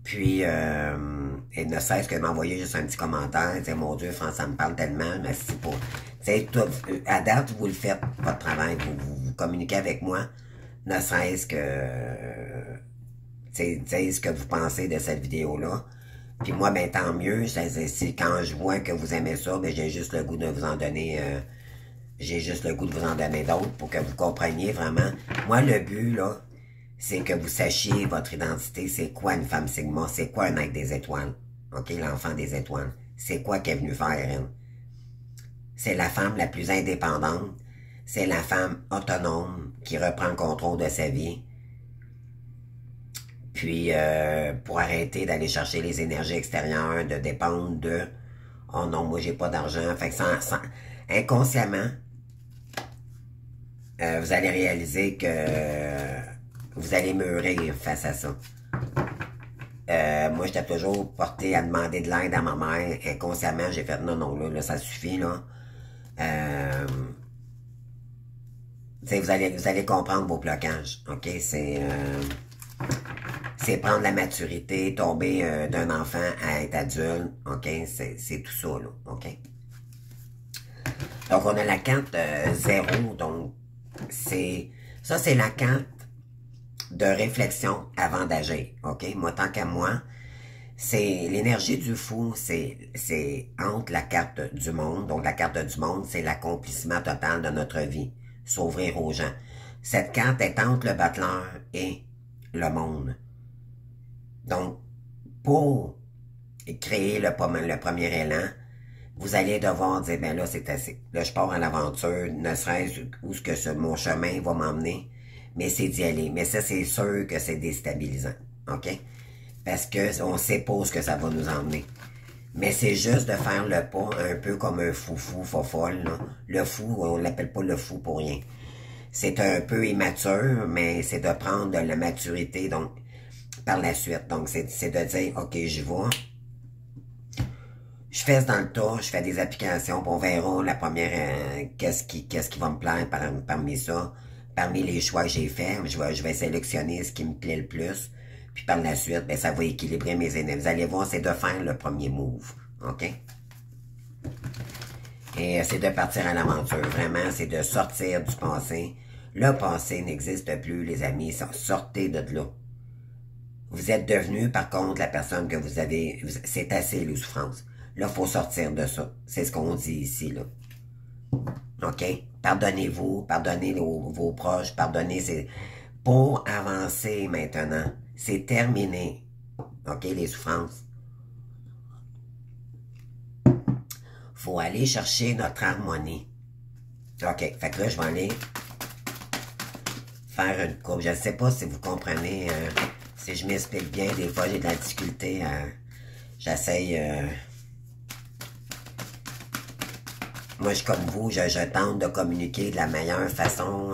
Puis, et ne cesse que de m'envoyer juste un petit commentaire, dire mon Dieu, France, ça me parle tellement, merci pour... Tu sais, à date, vous le faites, votre travail, vous communiquez avec moi, ne serait-ce que... tu sais, ce que vous pensez de cette vidéo-là. Puis moi, ben tant mieux, quand je vois que vous aimez ça, ben j'ai juste le goût de vous en donner... j'ai juste le goût de vous en donner d'autres pour que vous compreniez vraiment. Moi, le but, là, c'est que vous sachiez votre identité. C'est quoi une femme Sigma? C'est quoi un être des étoiles? OK, l'enfant des étoiles. C'est quoi qu'elle est venue faire, elle? C'est la femme la plus indépendante. C'est la femme autonome qui reprend le contrôle de sa vie. Puis, pour arrêter d'aller chercher les énergies extérieures, de dépendre de « Oh non, moi, j'ai pas d'argent. » Fait que inconsciemment, vous allez réaliser que vous allez mûrir face à ça. Moi, j'étais toujours porté à demander de l'aide à ma mère. Inconsciemment, j'ai fait non, là, ça suffit, là. Vous allez comprendre vos blocages, OK? C'est prendre la maturité, tomber d'un enfant à être adulte, OK? C'est tout ça, là, OK? Donc, on a la carte 0, donc ça, c'est la carte de réflexion avant d'agir, OK? Moi, tant qu'à moi, c'est l'énergie du fou, c'est entre la carte du monde. Donc, la carte du monde, c'est l'accomplissement total de notre vie. S'ouvrir aux gens. Cette carte est entre le battleur et le monde. Donc, pour créer le premier élan, vous allez devoir dire, ben là, c'est assez. Là, je pars à l'aventure, ne serait-ce où ce que mon chemin va m'emmener, mais c'est d'y aller. Mais ça, c'est sûr que c'est déstabilisant, OK? Parce que on sait pas où ce que ça va nous emmener. Mais c'est juste de faire le pas un peu comme un foufou, fofolle, là. Le fou, on l'appelle pas le fou pour rien. C'est un peu immature, mais c'est de prendre de la maturité, donc, par la suite. Donc, c'est de dire, OK, j'y vais. Je fais dans le tas, je fais des applications, puis on verra la première, qu'est-ce qui va me plaire parmi ça. Parmi les choix que j'ai faits, je vais sélectionner ce qui me plaît le plus. Puis par la suite, ben, ça va équilibrer mes énergies. Vous allez voir, c'est de faire le premier move. OK? Et c'est de partir à l'aventure. Vraiment, c'est de sortir du passé. Le passé n'existe plus, les amis. Sortez de là. Vous êtes devenu, par contre, la personne que vous avez... C'est assez, les souffrances. Là, il faut sortir de ça. C'est ce qu'on dit ici, là. OK? Pardonnez-vous, pardonnez vos proches, pardonnez... Pour avancer maintenant, c'est terminé. OK, les souffrances. Faut aller chercher notre harmonie. OK, fait que là, je vais aller faire une coupe. Je ne sais pas si vous comprenez, si je m'explique bien. Des fois, j'ai de la difficulté à... J'essaye... Moi, je suis comme vous, je tente de communiquer de la meilleure façon.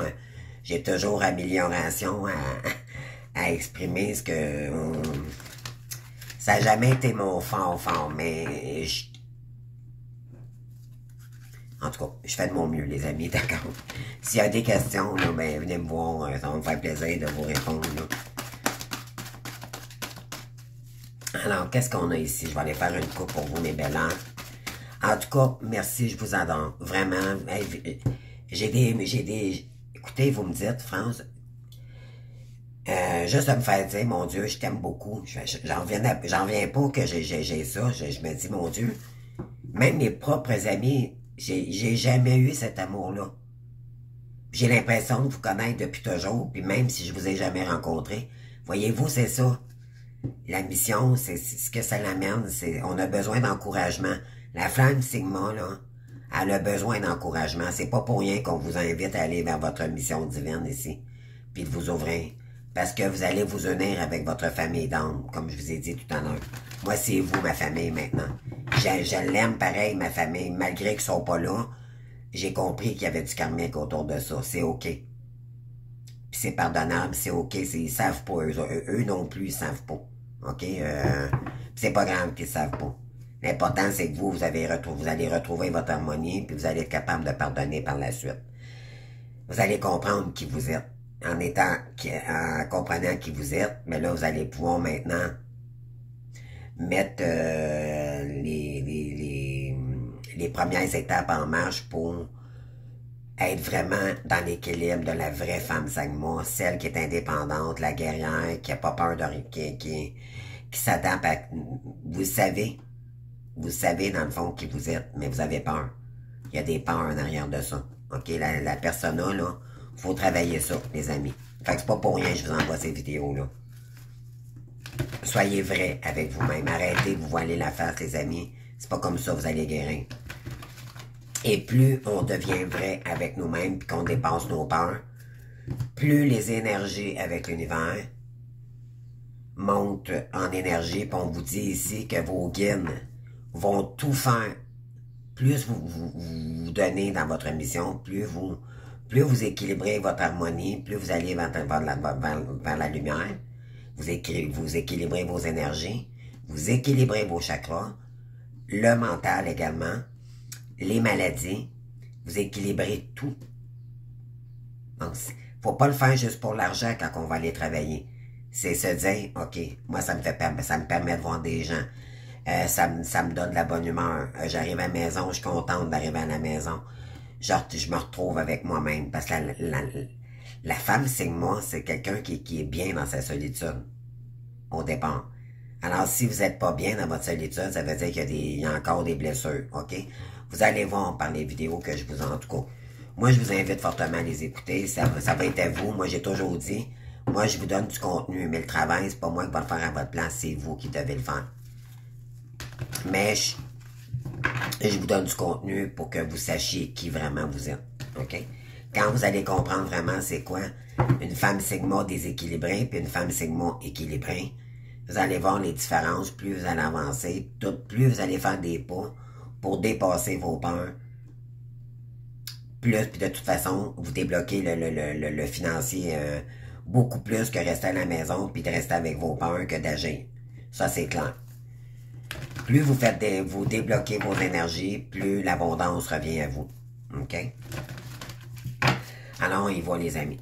J'ai toujours amélioration à exprimer ce que... ça n'a jamais été mon fort, mais... En tout cas, je fais de mon mieux, les amis, d'accord? S'il y a des questions, là, ben, venez me voir, ça va me faire plaisir de vous répondre, là. Alors, qu'est-ce qu'on a ici? Je vais aller faire une coupe pour vous, mes belles âmes. En tout cas, merci, je vous adore. Vraiment, j'ai des... Écoutez, vous me dites, France, juste de me faire dire, mon Dieu, je t'aime beaucoup. J'en reviens pas que j'ai ça. Je me dis, mon Dieu, même mes propres amis, j'ai jamais eu cet amour-là. J'ai l'impression de vous connaître depuis toujours, puis même si je vous ai jamais rencontré, voyez-vous, c'est ça. La mission, c'est ce que ça l'amène, c'est on a besoin d'encouragement. La flamme Sigma, là, elle a besoin d'encouragement. C'est pas pour rien qu'on vous invite à aller vers votre mission divine ici, puis de vous ouvrir. Parce que vous allez vous unir avec votre famille d'âme, comme je vous ai dit tout à l'heure. Moi, c'est vous, ma famille, maintenant. Je l'aime pareil, ma famille, malgré qu'ils sont pas là. J'ai compris qu'il y avait du karmique autour de ça. C'est OK. Puis c'est pardonnable, c'est OK. Ils savent pas, eux non plus, ils savent pas. OK? C'est pas grave qu'ils savent pas. L'important, c'est que vous allez retrouver votre harmonie, puis vous allez être capable de pardonner par la suite. Vous allez comprendre qui vous êtes. En comprenant qui vous êtes, mais là, vous allez pouvoir maintenant mettre les premières étapes en marche pour être vraiment dans l'équilibre de la vraie femme Sigma, celle qui est indépendante, la guerrière, qui n'a pas peur de rien, qui s'adapte à... Vous savez dans le fond qui vous êtes, mais vous avez peur. Il y a des peurs en arrière de ça. OK, la persona, là, faut travailler ça, les amis. Fait que c'est pas pour rien que je vous envoie ces vidéos-là. Soyez vrais avec vous-même. Arrêtez de vous voiler la face, les amis. C'est pas comme ça que vous allez guérir. Et plus on devient vrai avec nous-mêmes puis qu'on dépasse nos peurs, plus les énergies avec l'univers montent en énergie. Puis on vous dit ici que vos guides vont tout faire. Plus vous donnez dans votre mission, plus vous équilibrez votre harmonie, plus vous allez vers la lumière, vous équilibrez vos énergies, vous équilibrez vos chakras, le mental également, les maladies, vous équilibrez tout. Donc, faut pas le faire juste pour l'argent quand on va aller travailler. C'est se dire, OK, moi ça me permet de voir des gens. Ça me donne de la bonne humeur. J'arrive à la maison, je suis contente d'arriver à la maison. Genre, je me retrouve avec moi-même. Parce que la femme Sigma, c'est quelqu'un qui est bien dans sa solitude. Au départ. Alors, si vous n'êtes pas bien dans votre solitude, ça veut dire qu'il y a encore des blessures. OK? Vous allez voir par les vidéos que je vous en tout cas. Moi, je vous invite fortement à les écouter. Ça va être à vous. Moi, j'ai toujours dit, moi, je vous donne du contenu. Mais le travail, c'est pas moi qui va le faire à votre place. C'est vous qui devez le faire. Mais je vous donne du contenu pour que vous sachiez qui vraiment vous êtes. OK? Quand vous allez comprendre vraiment c'est quoi une femme Sigma déséquilibrée puis une femme Sigma équilibrée, vous allez voir les différences, plus vous allez avancer, plus vous allez faire des pas pour dépasser vos peurs. Puis de toute façon, vous débloquez le financier beaucoup plus que rester à la maison puis de rester avec vos peurs que d'agir. Ça, c'est clair. Plus vous faites vous débloquez vos énergies, plus l'abondance revient à vous. OK? Alors, on y va, les amis.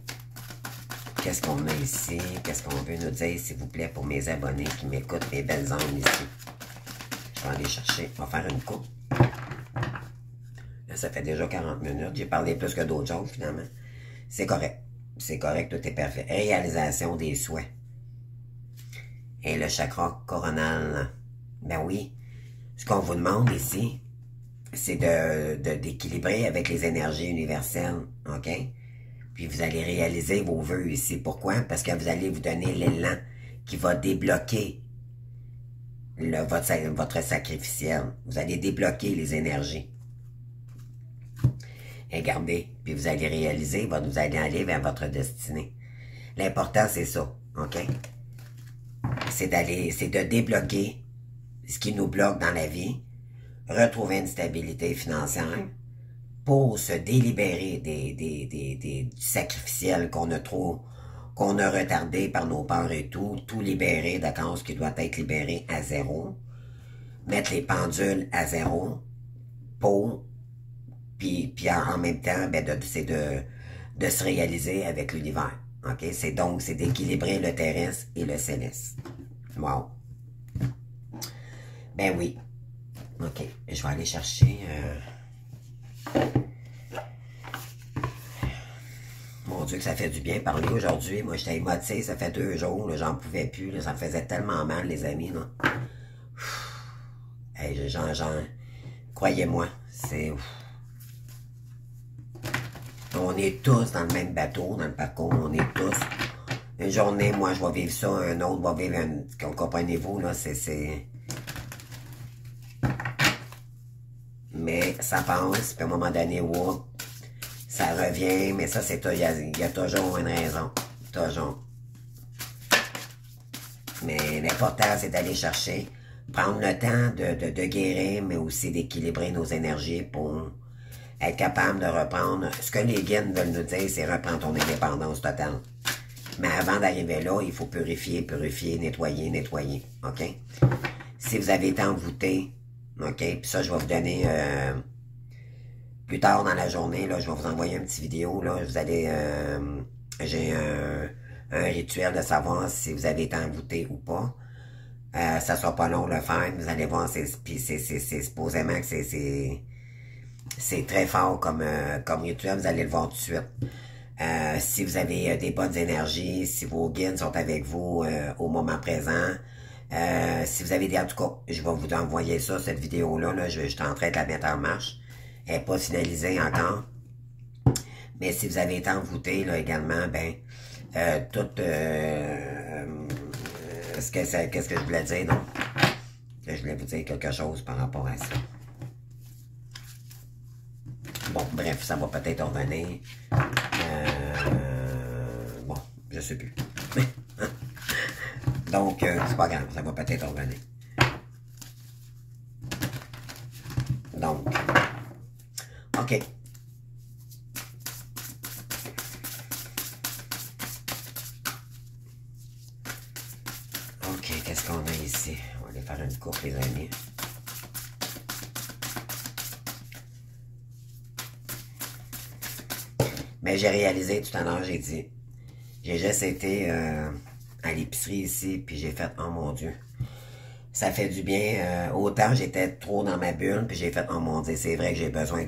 Qu'est-ce qu'on a ici? Qu'est-ce qu'on veut nous dire, s'il vous plaît, pour mes abonnés qui m'écoutent, mes belles âmes ici? Je vais aller chercher. On va faire une coupe. Là, ça fait déjà 40 minutes. J'ai parlé plus que d'autres choses, finalement. C'est correct. C'est correct, tout est parfait. Réalisation des souhaits. Et le chakra coronal, ben oui, ce qu'on vous demande ici, c'est d'équilibrer avec les énergies universelles, OK? Puis vous allez réaliser vos vœux ici. Pourquoi? Parce que vous allez vous donner l'élan qui va débloquer votre sacrificiel. Vous allez débloquer les énergies. Et regardez, puis vous allez réaliser, vous allez aller vers votre destinée. L'important, c'est ça, OK? C'est de débloquer ce qui nous bloque dans la vie, retrouver une stabilité financière pour se délibérer du sacrificiel qu'on a retardé par nos peurs et tout libérer de ce qui doit être libéré à zéro, mettre les pendules à zéro pour, puis en même temps, ben c'est de se réaliser avec l'univers. OK? C'est d'équilibrer le terrestre et le céleste. Wow. Ben oui. OK. Je vais aller chercher... Mon Dieu que ça fait du bien parler aujourd'hui. Moi, j'étais émotif. Ça fait 2 jours. J'en pouvais plus. Là, ça me faisait tellement mal, les amis. Là. Hey, croyez-moi, c'est... On est tous dans le même bateau, dans le parcours. On est tous... Une journée, moi, je vais vivre ça. Un autre va vivre... Comprenez-vous, là, c'est... Mais ça passe, puis à un moment donné, whoop, ça revient, mais ça, c'est il y a toujours une raison. Toujours. Mais l'important, c'est d'aller chercher, prendre le temps de guérir, mais aussi d'équilibrer nos énergies pour être capable de reprendre. Ce que les guides veulent nous dire, c'est reprendre ton indépendance totale. Mais avant d'arriver là, il faut purifier, nettoyer. OK? Si vous avez été envoûté, OK? Puis ça, je vais vous donner plus tard dans la journée, là, je vais vous envoyer une petite vidéo. Là, vous allez. J'ai un rituel de savoir si vous avez été envoûté ou pas. Ça sera pas long de le faire. Vous allez voir, puis c'est supposément que c'est très fort comme rituel. Vous allez le voir tout de suite. Si vous avez des bonnes énergies, si vos guides sont avec vous au moment présent. Si vous avez des... En tout cas, je vais vous envoyer ça, cette vidéo-là. Là, je suis en train de la mettre en marche. Elle n'est pas finalisée encore. Mais si vous avez été envoûté, là, également, ben, qu'est-ce que je voulais dire, non? Je voulais vous dire quelque chose par rapport à ça. Bon, bref, ça va peut-être revenir. Bon, je sais plus. Donc, c'est pas grave, ça va peut-être revenir. Donc, OK. OK, qu'est-ce qu'on a ici? On va aller faire une coupe, les amis. Mais j'ai réalisé tout à l'heure, j'ai dit, j'ai juste été à l'épicerie ici, puis j'ai fait, oh mon Dieu, ça fait du bien. Autant j'étais trop dans ma bulle, puis j'ai fait, oh mon Dieu, c'est vrai que j'ai besoin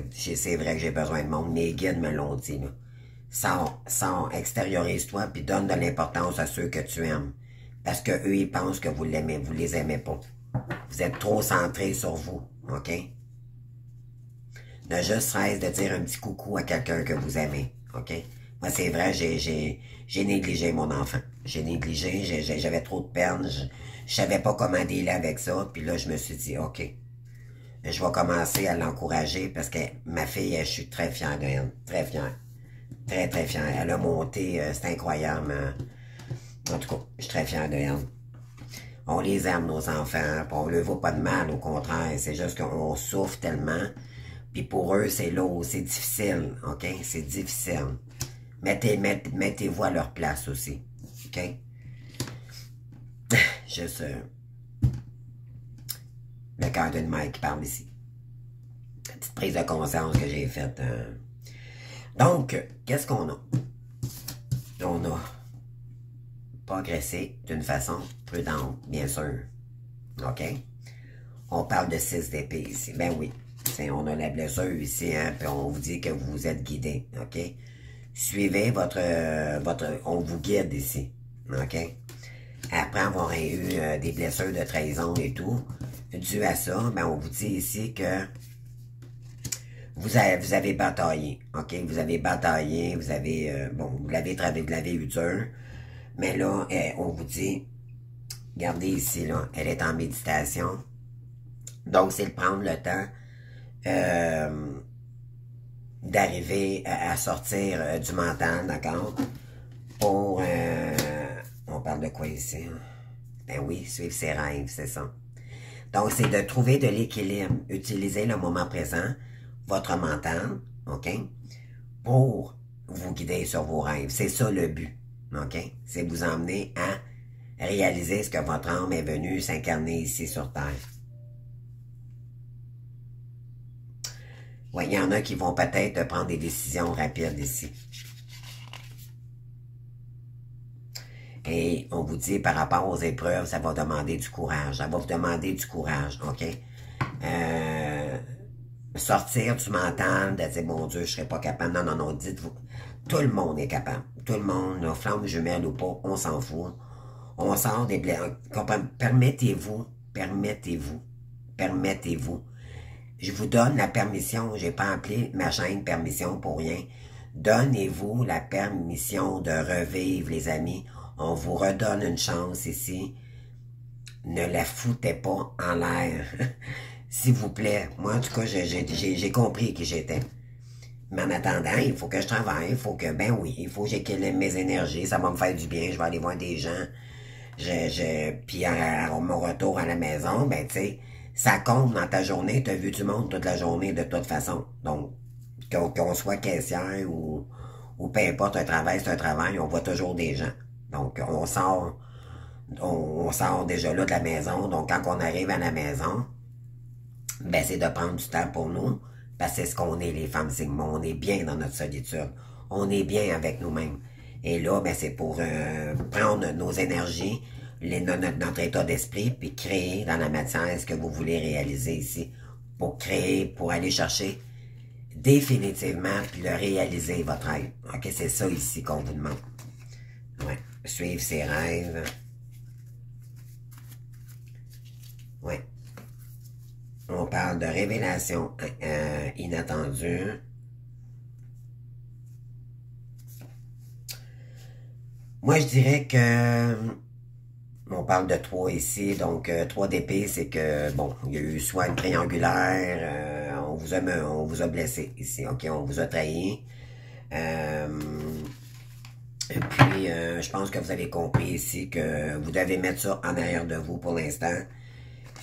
de monde. Mes guides me l'ont dit, là. Sors, extériorise-toi, puis donne de l'importance à ceux que tu aimes. Parce que eux, ils pensent que vous les aimez pas. Vous êtes trop centrés sur vous, OK? Ne juste cesse de dire un petit coucou à quelqu'un que vous aimez, OK? Moi, c'est vrai, j'ai négligé mon enfant. J'ai négligé, j'avais trop de peine, je savais pas comment dealer avec ça, puis là, je me suis dit, OK, Je vais commencer à l'encourager parce que ma fille, je suis très fier d'elle. Très fier. Très, très fier. Elle a monté, c'est incroyable. En tout cas, je suis très fier d'elle. On les aime, nos enfants, puis on ne leur vaut pas de mal, au contraire. C'est juste qu'on souffre tellement. Puis pour eux, c'est lourd, c'est difficile, OK? C'est difficile. Mettez-vous à leur place aussi, OK? Juste le cœur d'une mère qui parle ici. Petite prise de conscience que j'ai faite. Donc, qu'est-ce qu'on a? On a progressé d'une façon prudente, bien sûr. OK? On parle de 6 d'épée ici. Ben oui. On a la blessure ici, hein, puis on vous dit que vous êtes guidé. OK? Suivez on vous guide ici. OK? Après avoir eu des blessures de trahison et tout, dû à ça, ben on vous dit ici que vous avez bataillé, OK? Vous avez bataillé, vous avez, vous l'avez eu dur, mais là, on vous dit, regardez ici, là, elle est en méditation, donc c'est de prendre le temps d'arriver à sortir du mental, d'accord? Pour, on parle de quoi ici? Ben oui, suivre ses rêves, c'est ça. Donc, c'est de trouver de l'équilibre, utiliser le moment présent, votre mental, OK, pour vous guider sur vos rêves. C'est ça le but, OK? C'est vous emmener à réaliser ce que votre âme est venue s'incarner ici sur Terre. Oui, il y en a qui vont peut-être prendre des décisions rapides ici. Et on vous dit, par rapport aux épreuves, ça va demander du courage. Ça va vous demander du courage, OK? Sortir du mental, de dire, mon Dieu, je serais pas capable. Non, non, non, dites-vous. Tout le monde est capable. Tout le monde, là, flamme jumelle ou pas, on s'en fout. On sort des blessures. Permettez-vous, permettez-vous, permettez-vous. Je vous donne la permission, j'ai pas appelé ma chaîne permission pour rien. Donnez-vous la permission de revivre, les amis. On vous redonne une chance ici. Ne la foutez pas en l'air. S'il vous plaît. Moi, en tout cas, j'ai compris qui j'étais. Mais en attendant, il faut que je travaille. Il faut que, ben oui, il faut que j'équilibre mes énergies. Ça va me faire du bien. Je vais aller voir des gens. Puis à mon retour à la maison, ben tu sais, ça compte dans ta journée. Tu as vu du monde toute la journée de toute façon. Donc, qu'on soit caissière ou peu importe, un travail, c'est un travail. On voit toujours des gens. Donc, on sort déjà là de la maison. Donc, quand on arrive à la maison, ben, c'est de prendre du temps pour nous. Parce que c'est ce qu'on est, les femmes Sigma. On est bien dans notre solitude. On est bien avec nous-mêmes. Et là, ben, c'est pour prendre nos énergies, notre état d'esprit, puis créer dans la matière ce que vous voulez réaliser ici. Pour créer, pour aller chercher définitivement, puis le réaliser, votre rêve. OK, c'est ça ici qu'on vous demande. Ouais. Suivre ses rêves. Ouais. On parle de révélation inattendue. Moi, je dirais que on parle de 3 ici, donc 3 d'épée, c'est que, bon, il y a eu soit une triangulaire, on vous a blessé ici, ok, on vous a trahi. Et puis, je pense que vous avez compris ici que vous devez mettre ça en arrière de vous pour l'instant,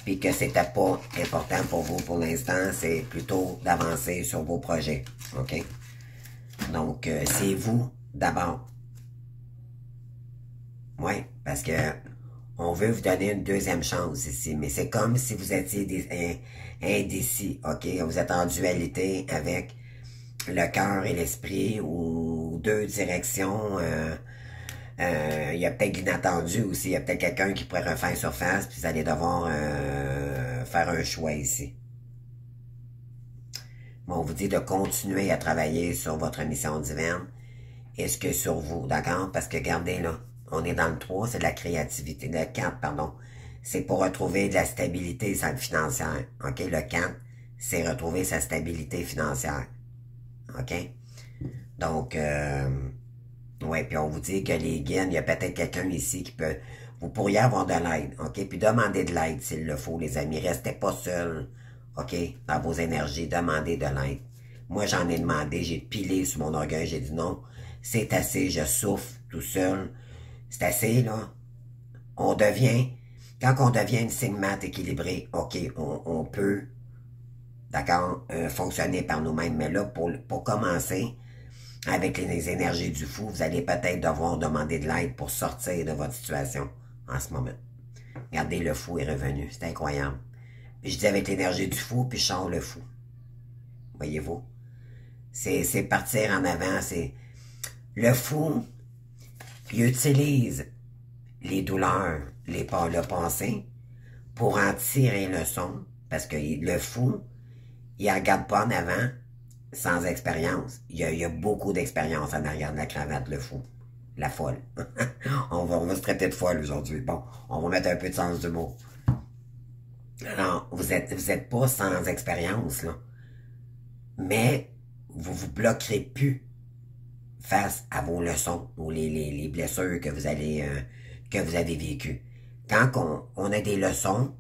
puis que c'était pas important pour vous pour l'instant, c'est plutôt d'avancer sur vos projets, ok? Donc, c'est vous d'abord. Oui, parce que on veut vous donner une deuxième chance ici, mais c'est comme si vous étiez indécis, ok? Vous êtes en dualité avec le cœur et l'esprit ou deux directions. Il y a peut-être l'inattendu aussi. Il y a peut-être quelqu'un qui pourrait refaire surface, puis vous allez devoir faire un choix ici. Bon, on vous dit de continuer à travailler sur votre mission divine et ce que sur vous, d'accord? Parce que regardez là, on est dans le 3, c'est de la créativité. Le 4, pardon, c'est pour retrouver de la stabilité financière. OK? Le 4, c'est retrouver sa stabilité financière. OK? Donc, ouais, puis on vous dit que les guides, il y a peut-être quelqu'un ici qui peut... Vous pourriez avoir de l'aide, OK? Puis demandez de l'aide s'il le faut, les amis. Restez pas seuls. OK? Dans vos énergies, demandez de l'aide. Moi, j'en ai demandé, j'ai pilé sur mon orgueil, j'ai dit non, c'est assez, je souffre tout seul. C'est assez, là. On devient, quand on devient une signe mat équilibrée, OK, on peut, d'accord, fonctionner par nous-mêmes. Mais là, pour commencer, avec les énergies du fou, vous allez peut-être devoir demander de l'aide pour sortir de votre situation en ce moment. Regardez, le fou est revenu. C'est incroyable. Je dis avec l'énergie du fou, puis je sors le fou. Voyez-vous? C'est partir en avant. C'est le fou, il utilise les douleurs, le passé, pour en tirer une leçon. Parce que le fou, il ne regarde pas en avant sans expérience. Il y a beaucoup d'expérience en arrière de la cravate, le fou. La folle. on va se traiter de folle aujourd'hui. Bon, on va mettre un peu de sens du mot. Alors, vous êtes pas sans expérience, là. Mais, vous vous bloquerez plus face à vos leçons ou les blessures que vous avez vécues. Quand on a des leçons,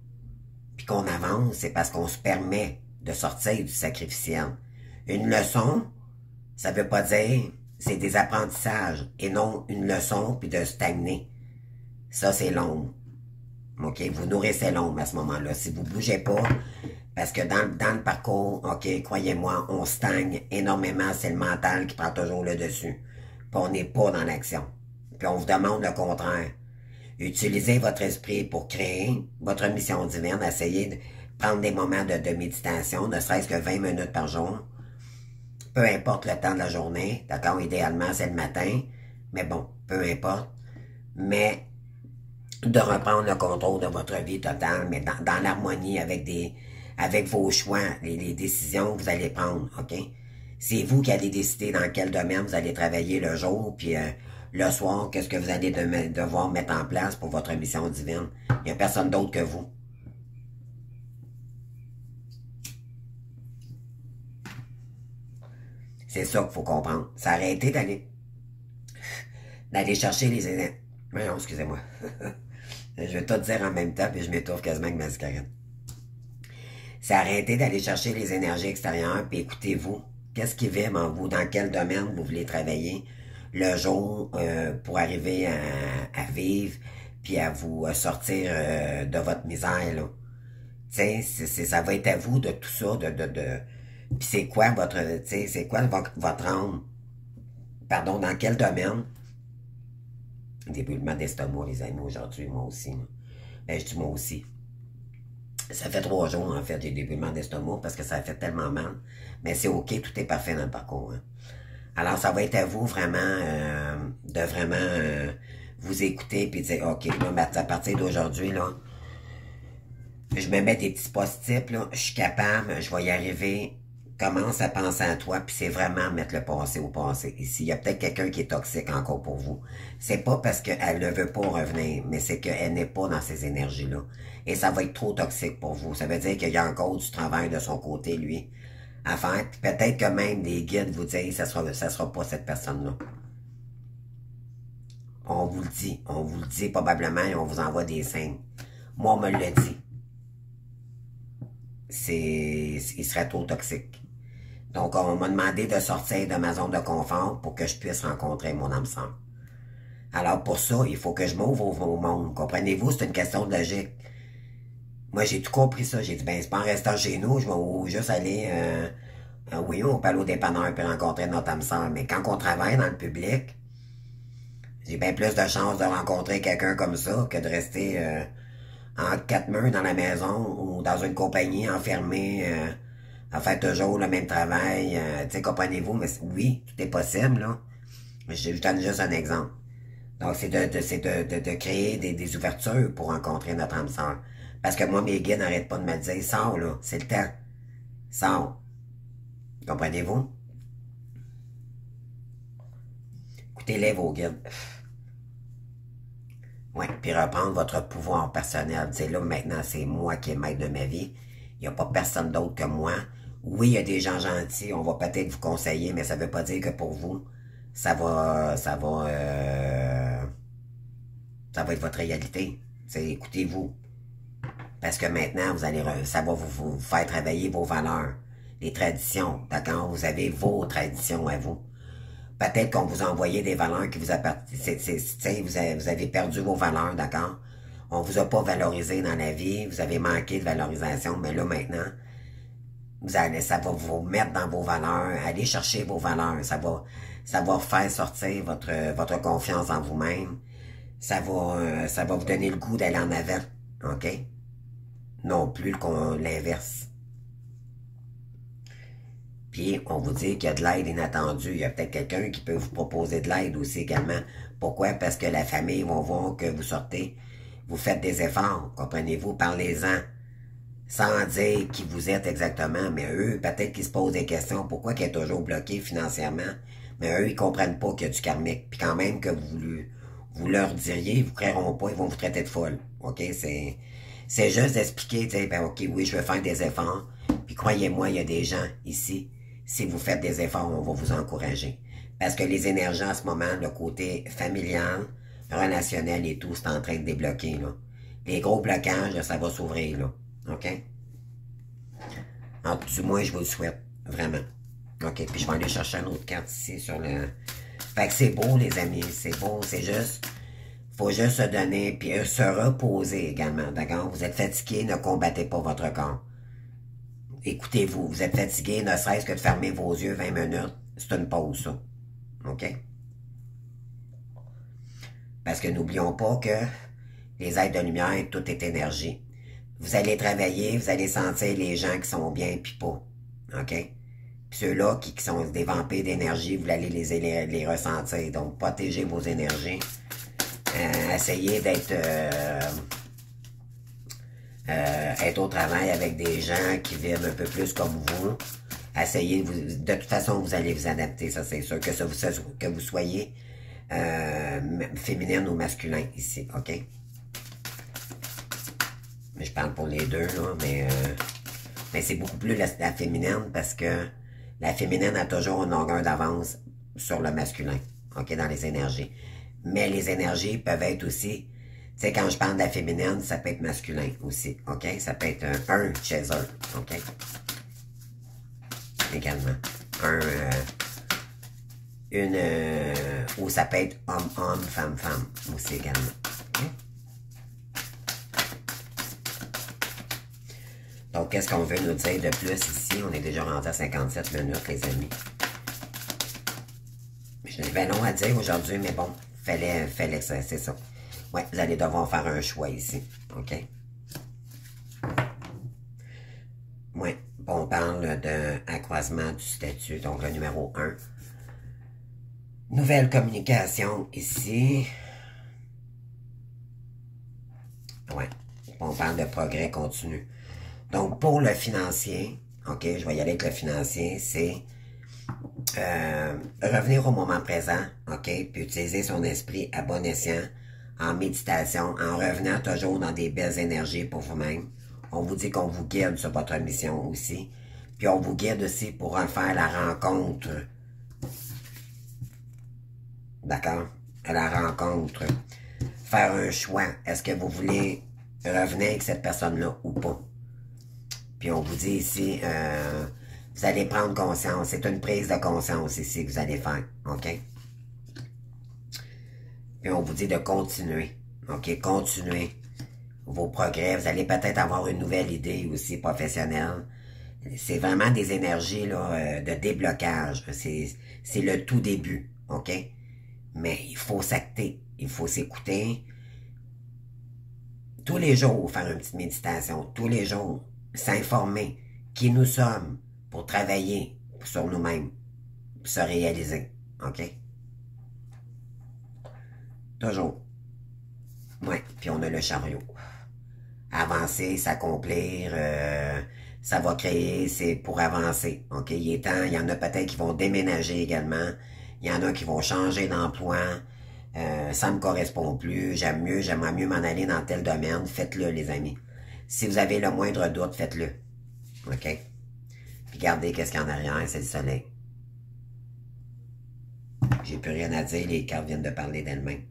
puis qu'on avance, c'est parce qu'on se permet de sortir du sacrificiel. Une leçon, ça veut pas dire c'est des apprentissages et non une leçon puis de stagner. Ça, c'est l'ombre. OK? Vous nourrissez l'ombre à ce moment-là. Si vous bougez pas, parce que dans le parcours, OK, croyez-moi, on stagne énormément. C'est le mental qui prend toujours le dessus. Puis on n'est pas dans l'action. Puis on vous demande le contraire. Utilisez votre esprit pour créer votre mission divine. Essayez de prendre des moments de méditation, ne serait-ce que 20 minutes par jour. Peu importe le temps de la journée, d'accord? Idéalement, c'est le matin, mais bon, peu importe. Mais de reprendre le contrôle de votre vie totale, mais dans l'harmonie avec vos choix, les décisions que vous allez prendre, OK? C'est vous qui allez décider dans quel domaine vous allez travailler le jour, puis le soir, qu'est-ce que vous allez devoir mettre en place pour votre mission divine. Il n'y a personne d'autre que vous. C'est ça qu'il faut comprendre. C'est arrêter d'aller chercher les énergies. Non, excusez-moi. Je vais tout dire en même temps, puis je m'étouffe quasiment avec ma cigarette. C'est arrêter d'aller chercher les énergies extérieures, puis écoutez-vous. Qu'est-ce qui vibre en vous? Dans quel domaine vous voulez travailler le jour pour arriver à vivre, puis à vous sortir de votre misère, là. Tu sais, ça va être à vous de tout ça, puis c'est quoi votre âme? Pardon, dans quel domaine? Déboulement d'estomac, les amis, aujourd'hui, moi aussi. Ben, je dis moi aussi. Ça fait 3 jours, en fait, j'ai des déboulements d'estomac parce que ça a fait tellement mal. Mais c'est OK, tout est parfait dans le parcours. Hein. Alors, ça va être à vous vraiment de vraiment vous écouter puis dire, OK, là, à partir d'aujourd'hui, là, je me mets des petits post-it, là, je suis capable, je vais y arriver. Commence à penser à toi, puis c'est vraiment mettre le passé au passé. Ici, il y a peut-être quelqu'un qui est toxique encore pour vous. C'est pas parce qu'elle ne veut pas revenir, mais c'est qu'elle n'est pas dans ces énergies-là. Et ça va être trop toxique pour vous. Ça veut dire qu'il y a encore du travail de son côté, lui, à faire. Puis peut-être que même des guides vous disent, ça sera pas cette personne-là. On vous le dit probablement et on vous envoie des signes. Moi, on me le dit. Il serait trop toxique. Donc, on m'a demandé de sortir de ma zone de confort pour que je puisse rencontrer mon âme sœur. Alors, pour ça, il faut que je m'ouvre au monde. Comprenez-vous? C'est une question de logique. Moi, j'ai tout compris ça. J'ai dit, ben, c'est pas en restant chez nous, je vais juste aller, oui, on peut aller au dépanneur puis rencontrer notre âme sœur. Mais quand on travaille dans le public, j'ai bien plus de chances de rencontrer quelqu'un comme ça que de rester en 4 murs dans la maison ou dans une compagnie enfermée à faire toujours le même travail. Tu sais, comprenez-vous, mais oui, tout est possible, là. Je donne juste un exemple. Donc, c'est de créer des ouvertures pour rencontrer notre âme sœur. Parce que moi, mes guides n'arrêtent pas de me dire, sors, là, c'est le temps. Sors. Comprenez-vous? Écoutez-les, vos guides. Ouais, puis reprendre votre pouvoir personnel. Tu sais, là, maintenant, c'est moi qui est maître de ma vie. Il n'y a pas personne d'autre que moi. Oui, il y a des gens gentils, on va peut-être vous conseiller, mais ça ne veut pas dire que pour vous, ça va être votre réalité. T'sais, écoutez-vous. Parce que maintenant, ça va vous faire travailler vos valeurs, les traditions, d'accord? Vous avez vos traditions à vous. Peut-être qu'on vous a envoyé des valeurs qui vous appartiennent. Vous avez perdu vos valeurs, d'accord? On vous a pas valorisé dans la vie, vous avez manqué de valorisation, mais là maintenant, ça va vous mettre dans vos valeurs, allez chercher vos valeurs, ça va faire sortir votre confiance en vous-même, ça va vous donner le goût d'aller en avant, ok? Non plus l'inverse. Puis, on vous dit qu'il y a de l'aide inattendue. Il y a peut-être quelqu'un qui peut vous proposer de l'aide aussi également. Pourquoi? Parce que la famille va voir que vous sortez, vous faites des efforts, comprenez-vous, parlez-en, sans dire qui vous êtes exactement, mais eux, peut-être qu'ils se posent des questions, pourquoi qu'ils sont toujours bloqués financièrement, mais eux, ils comprennent pas qu'il y a du karmique. Puis quand même que vous leur diriez, ils vous créeront pas, ils vont vous traiter de folle. OK? C'est juste d'expliquer, tu sais, ben OK, oui, je veux faire des efforts, puis croyez-moi, il y a des gens ici, si vous faites des efforts, on va vous encourager. Parce que les énergies en ce moment, le côté familial, relationnel et tout, c'est en train de débloquer, là. Les gros blocages, ça va s'ouvrir, là. OK? Du moins, je vous le souhaite. Vraiment. OK, puis je vais aller chercher une autre carte ici sur le... Fait que c'est beau, les amis. C'est beau, c'est juste... Faut juste se donner, puis se reposer également, d'accord? Vous êtes fatigué, ne combattez pas votre corps. Écoutez-vous, vous êtes fatigué, ne serait-ce que de fermer vos yeux 20 minutes, c'est une pause, ça. OK? Parce que n'oublions pas que les êtres de lumière, tout est énergie. Vous allez travailler, vous allez sentir les gens qui sont bien puis pas. OK? Puis ceux-là qui sont des vampires d'énergie, vous allez les ressentir. Donc, protégez vos énergies. Essayez d'être être au travail avec des gens qui vivent un peu plus comme vous. Essayez, de toute façon, vous allez vous adapter, ça c'est sûr, que vous soyez féminine ou masculin ici, OK? Mais je parle pour les deux, là, mais c'est beaucoup plus la féminine parce que la féminine a toujours une longueur d'avance sur le masculin, OK, dans les énergies. Mais les énergies peuvent être aussi, tu sais, quand je parle de la féminine, ça peut être masculin aussi, OK? Ça peut être un chez eux, OK? Également. Ou ça peut être homme-homme, femme-femme aussi également, OK? Donc, qu'est-ce qu'on veut nous dire de plus ici? On est déjà rendu à 57 minutes, les amis. Je n'avais long à dire aujourd'hui, mais bon, fallait que c'est ça. Ouais, vous allez devoir faire un choix ici, OK? Ouais, bon, on parle d'accroissement du statut, donc le numéro 1. Nouvelle communication ici. Ouais, on parle de progrès continu. Donc, pour le financier, OK, je vais y aller avec le financier, c'est revenir au moment présent, OK, puis utiliser son esprit à bon escient, en méditation, en revenant toujours dans des belles énergies pour vous-même. On vous dit qu'on vous guide sur votre mission aussi, puis on vous guide aussi pour faire la rencontre, d'accord, à la rencontre, faire un choix, est-ce que vous voulez revenir avec cette personne-là ou pas? Puis on vous dit ici, vous allez prendre conscience. C'est une prise de conscience ici que vous allez faire. OK? Puis on vous dit de continuer. OK? Continuez vos progrès. Vous allez peut-être avoir une nouvelle idée aussi professionnelle. C'est vraiment des énergies là, de déblocage. C'est le tout début. OK? Mais il faut s'acter. Il faut s'écouter. Tous les jours, faire une petite méditation. Tous les jours. S'informer qui nous sommes pour travailler sur nous-mêmes, pour se réaliser, OK? Toujours. Oui, puis on a le chariot. Avancer, s'accomplir, ça va créer, c'est pour avancer, OK? Il est temps, il y en a peut-être qui vont déménager également, il y en a qui vont changer d'emploi, ça me correspond plus, j'aimerais mieux m'en aller dans tel domaine, faites-le les amis. Si vous avez le moindre doute, faites-le. OK? Puis regardez qu'est-ce qu'il y a en arrière, c'est le soleil. J'ai plus rien à dire, les cartes viennent de parler d'elles-mêmes.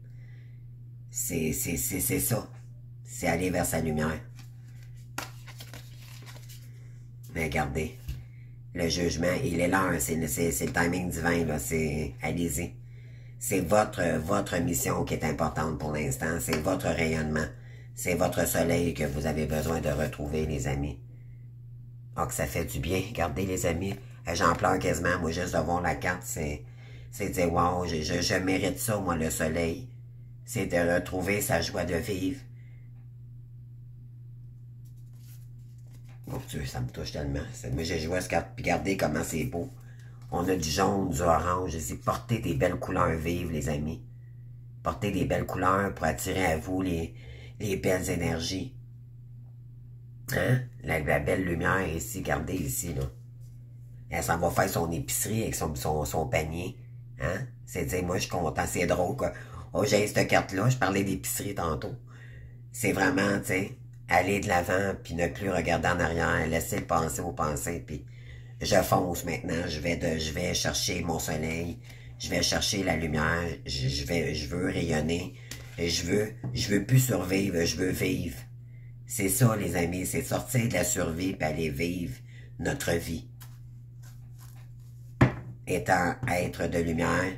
C'est ça. C'est aller vers sa lumière. Mais regardez, le jugement, il est là, c'est le timing divin, là, allez-y. C'est votre mission qui est importante pour l'instant, c'est votre rayonnement, c'est votre soleil que vous avez besoin de retrouver, les amis. Ah, que ça fait du bien, regardez, les amis, j'en pleure quasiment, moi, juste de voir la carte, c'est dire, wow, je mérite ça, moi, le soleil. C'est de retrouver sa joie de vivre. Mon Dieu, ça me touche tellement. Moi, j'ai joué à ce carte, puis regardez comment c'est beau. On a du jaune, du orange. Portez des belles couleurs vives, les amis. Portez des belles couleurs pour attirer à vous les belles énergies. Hein? La belle lumière ici, regardez ici, là. Elle s'en va faire son épicerie avec son panier. Hein? C'est dire, moi, je suis content. C'est drôle, quoi. Oh, j'ai cette carte-là. Je parlais d'épicerie tantôt. C'est vraiment, tu sais, aller de l'avant, puis ne plus regarder en arrière, laisser le passé au passé, puis je fonce maintenant. Je vais chercher mon soleil. Je vais chercher la lumière. Je veux rayonner. Je veux plus survivre. Je veux vivre. C'est ça, les amis. C'est sortir de la survie puis aller vivre notre vie. Étant être de lumière,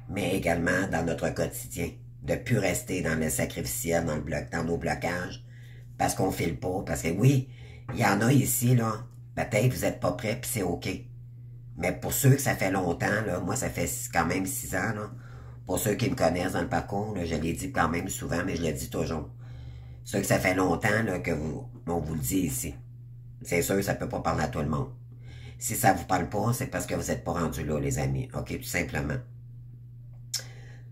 mais également dans notre quotidien. De plus rester dans le sacrificiel, dans nos blocages, parce qu'on file pas. Parce que oui, il y en a ici, là, peut-être vous n'êtes pas prêts, puis c'est OK. Mais pour ceux que ça fait longtemps, là, moi, ça fait quand même 6 ans, là, pour ceux qui me connaissent dans le parcours, là, je l'ai dit quand même souvent, mais je le dis toujours. Ceux que ça fait longtemps, là, on vous le dit ici. C'est sûr que ça peut pas parler à tout le monde. Si ça vous parle pas, c'est parce que vous n'êtes pas rendu là, les amis. OK, tout simplement.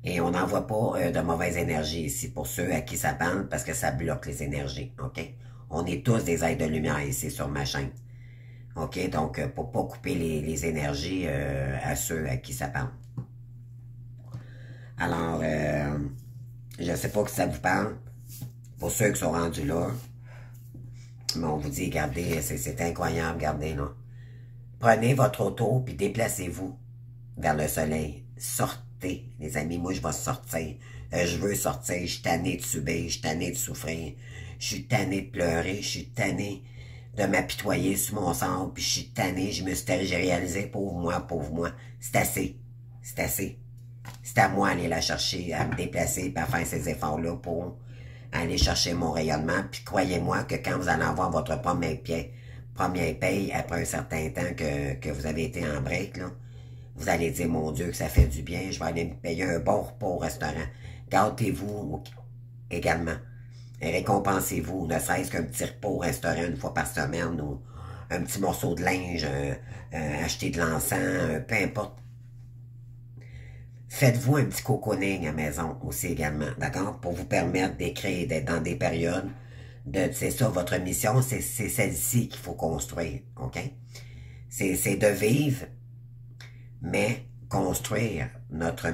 Et on n'envoie pas de mauvaise énergie ici pour ceux à qui ça parle parce que ça bloque les énergies. OK? On est tous des êtres de lumière ici sur ma chaîne. OK? Donc, pour pas couper les énergies à ceux à qui ça parle. Alors, je sais pas que ça vous parle. Pour ceux qui sont rendus là, mais on vous dit, regardez, c'est incroyable, regardez, là. Prenez votre auto, puis déplacez-vous vers le soleil. Sortez, les amis, moi, je vais sortir. Je veux sortir, je suis tanné de subir, je suis tanné de souffrir, je suis tanné de pleurer, je suis tanné de m'apitoyer sur mon sort, puis je suis tanné, j'ai réalisé, pauvre moi, c'est assez, c'est assez. C'est à moi d'aller la chercher, à me déplacer, puis à faire ces efforts-là pour aller chercher mon rayonnement, puis croyez-moi que quand vous allez avoir votre première paye, après un certain temps que vous avez été en break, là, vous allez dire, mon Dieu, que ça fait du bien, je vais aller me payer un bon repas au restaurant. Gâtez-vous également. Et récompensez-vous, ne serait-ce qu'un petit repas au restaurant une fois par semaine, ou un petit morceau de linge, acheter de l'encens, peu importe. Faites-vous un petit cocooning à la maison aussi également, d'accord? Pour vous permettre d'écrire, d'être dans des périodes c'est ça, votre mission, c'est celle-ci qu'il faut construire, OK? C'est de vivre, mais construire notre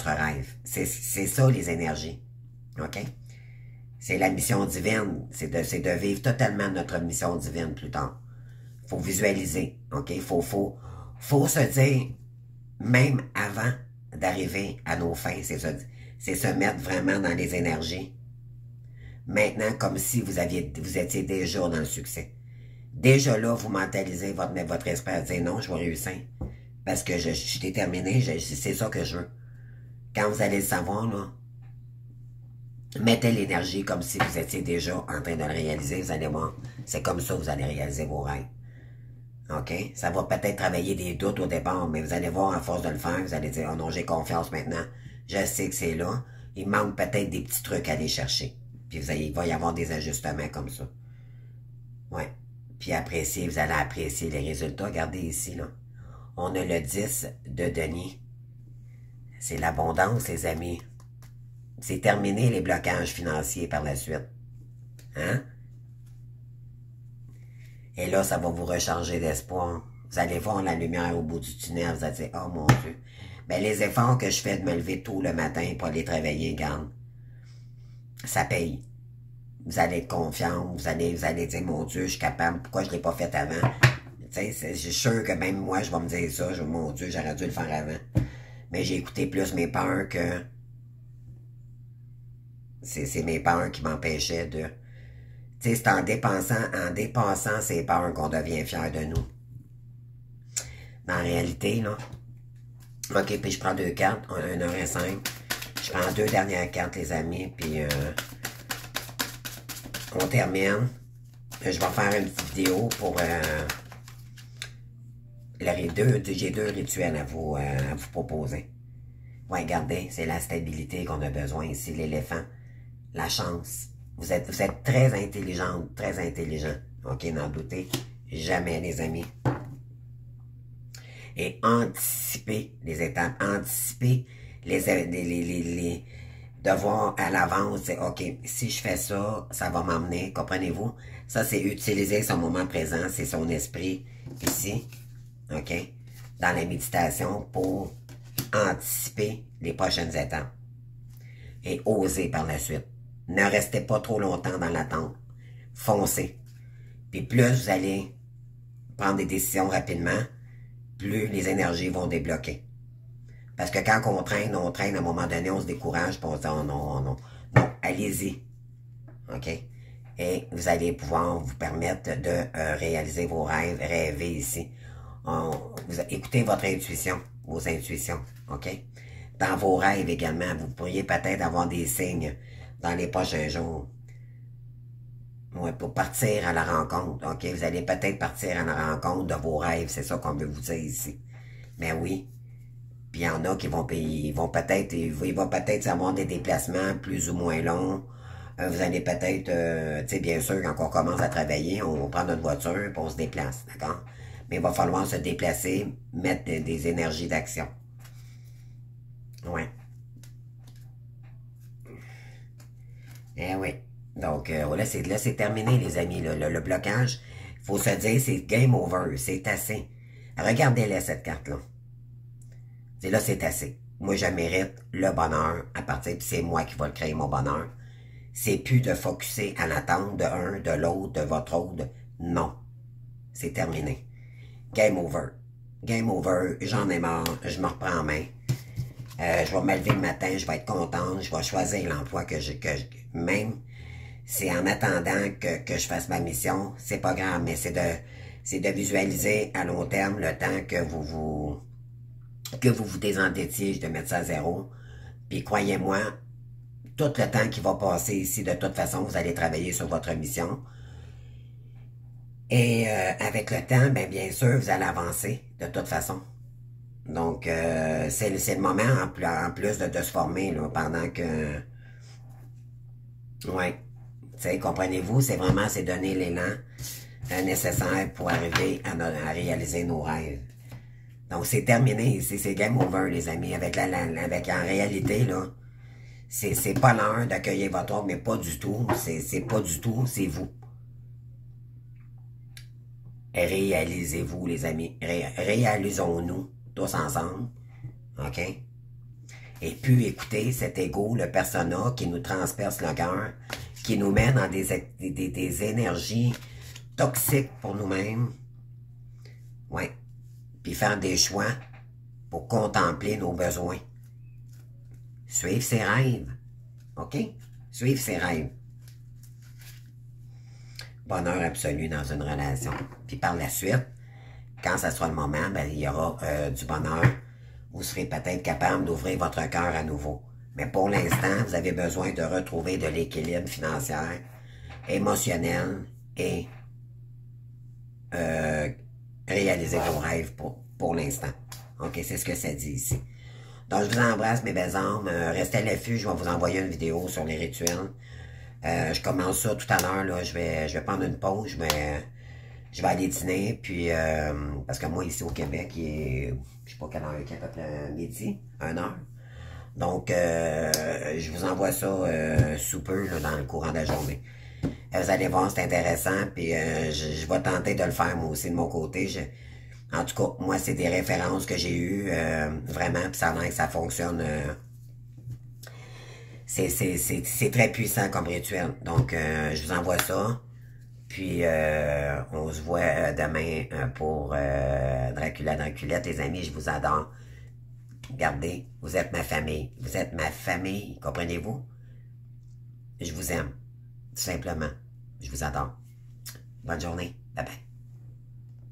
rêve. C'est ça, les énergies, OK? C'est la mission divine, c'est de vivre totalement notre mission divine plus tard. Faut visualiser, OK? Faut se dire, même avant d'arriver à nos fins, c'est se mettre vraiment dans les énergies. Maintenant, comme si vous étiez déjà dans le succès. Déjà là, vous mentalisez votre esprit à dire non, je vais réussir. Parce que je suis déterminé, c'est ça que je veux. Quand vous allez le savoir, là, mettez l'énergie comme si vous étiez déjà en train de le réaliser. Vous allez voir, c'est comme ça que vous allez réaliser vos rêves. OK? Ça va peut-être travailler des doutes au départ, mais vous allez voir, à force de le faire, vous allez dire, oh non, j'ai confiance maintenant. Je sais que c'est là. Il manque peut-être des petits trucs à aller chercher. Puis il va y avoir des ajustements comme ça. Ouais. Puis apprécier, vous allez apprécier les résultats. Regardez ici, là. On a le 10 de denier. C'est l'abondance, les amis. C'est terminé les blocages financiers par la suite. Hein? Et là, ça va vous recharger d'espoir. Vous allez voir la lumière au bout du tunnel. Vous allez dire, oh mon Dieu. Ben, les efforts que je fais de me lever tôt le matin pour aller travailler, garde, ça paye. Vous allez être confiant, vous allez dire, mon Dieu, je suis capable, pourquoi je ne l'ai pas fait avant? Tu sais, je suis sûr que même moi, je vais me dire ça, mon Dieu, j'aurais dû le faire avant. Mais j'ai écouté plus mes peurs que... C'est mes peurs qui m'empêchaient de... Tu sais, c'est en dépassant ces peurs qu'on devient fier de nous. Mais en réalité, là, ok, puis je prends 2 cartes, 1 heure et 5. Je prends 2 dernières cartes, les amis, puis on termine. Je vais faire une petite vidéo pour j'ai 2 rituels à vous proposer. Ouais, regardez, c'est la stabilité qu'on a besoin ici, l'éléphant. La chance. Vous êtes très intelligente, très intelligent. Ok, n'en doutez jamais, les amis. Et anticiper les étapes, anticiper les devoirs à l'avance. C'est ok, si je fais ça, ça va m'emmener, comprenez-vous? Ça, c'est utiliser son moment présent, c'est son esprit ici, ok, dans la méditation pour anticiper les prochaines étapes et oser par la suite. Ne restez pas trop longtemps dans l'attente. Foncez. Puis plus vous allez prendre des décisions rapidement, plus les énergies vont débloquer. Parce que quand on traîne, à un moment donné, on se décourage, puis on se dit, oh non, non, non, allez-y. OK? Et vous allez pouvoir vous permettre de réaliser vos rêves, rêver ici. Écoutez votre intuition, vos intuitions, OK? Dans vos rêves également, vous pourriez peut-être avoir des signes dans les prochains jours. Ouais, pour partir à la rencontre, OK? Vous allez peut-être partir à la rencontre de vos rêves, c'est ça qu'on veut vous dire ici. Mais oui. Puis il y en a qui vont payer, il va peut-être avoir des déplacements plus ou moins longs. Vous allez peut-être, tu sais, bien sûr, quand on commence à travailler, on prend notre voiture et on se déplace, d'accord? Mais il va falloir se déplacer, mettre des énergies d'action. Ouais. Eh oui. Donc, là, c'est terminé, les amis. Le blocage, il faut se dire, c'est game over. C'est assez. Regardez-les, cette carte-là. Là, c'est assez. Moi, je mérite le bonheur à partir, puis c'est moi qui vais le créer, mon bonheur. C'est plus de focuser à l'attente de un, de l'autre, de votre autre. Non. C'est terminé. Game over. Game over. J'en ai marre. Je me reprends en main. Je vais me lever le matin. Je vais être contente. Je vais choisir l'emploi même. C'est en attendant que je fasse ma mission. C'est pas grave, mais c'est de visualiser à long terme le temps que vous désendettiez, de mettre ça à zéro. Puis croyez-moi, tout le temps qui va passer ici, de toute façon, vous allez travailler sur votre mission. Et avec le temps, bien sûr, vous allez avancer, de toute façon. Donc, c'est le moment, en plus de se former, là, pendant que... Ouais. Tu sais, comprenez-vous, c'est donner l'élan nécessaire pour arriver à réaliser nos rêves. Donc, c'est terminé ici, c'est game over, les amis. Avec en réalité, là, c'est pas l'heure d'accueillir votre ordre, mais pas du tout. C'est pas du tout, c'est vous. Réalisez-vous, les amis. Réalisons-nous, tous ensemble. OK? Et puis, écoutez, cet ego, le persona qui nous transperce le cœur, qui nous met dans des énergies toxiques pour nous-mêmes. Ouais. Puis faire des choix pour contempler nos besoins. Suivre ses rêves. OK? Suivre ses rêves. Bonheur absolu dans une relation. Puis par la suite, quand ça sera le moment, il y aura du bonheur. Vous serez peut-être capable d'ouvrir votre cœur à nouveau. Mais pour l'instant, vous avez besoin de retrouver de l'équilibre financier, émotionnel et réaliser vos rêves pour l'instant. OK, c'est ce que ça dit ici. Donc, je vous embrasse, mes belles âmes. Restez à l'affût, je vais vous envoyer une vidéo sur les rituels. Je commence ça tout à l'heure, là. Je vais prendre une pause, je vais aller dîner, puis parce que moi, ici au Québec, il est, je sais pas quelle heure, il est à peu près midi, 1 heure. Donc, je vous envoie ça sous peu, là, dans le courant de la journée. Vous allez voir, c'est intéressant, puis je vais tenter de le faire moi aussi de mon côté. En tout cas, moi, c'est des références que j'ai eues, vraiment, puis ça a l'air que ça fonctionne. C'est très puissant comme rituel. Donc, je vous envoie ça. Puis, on se voit demain pour Dracula Draculette, les amis, je vous adore. Regardez, vous êtes ma famille. Vous êtes ma famille, comprenez-vous? Je vous aime, tout simplement. Je vous adore. Bonne journée. Bye bye.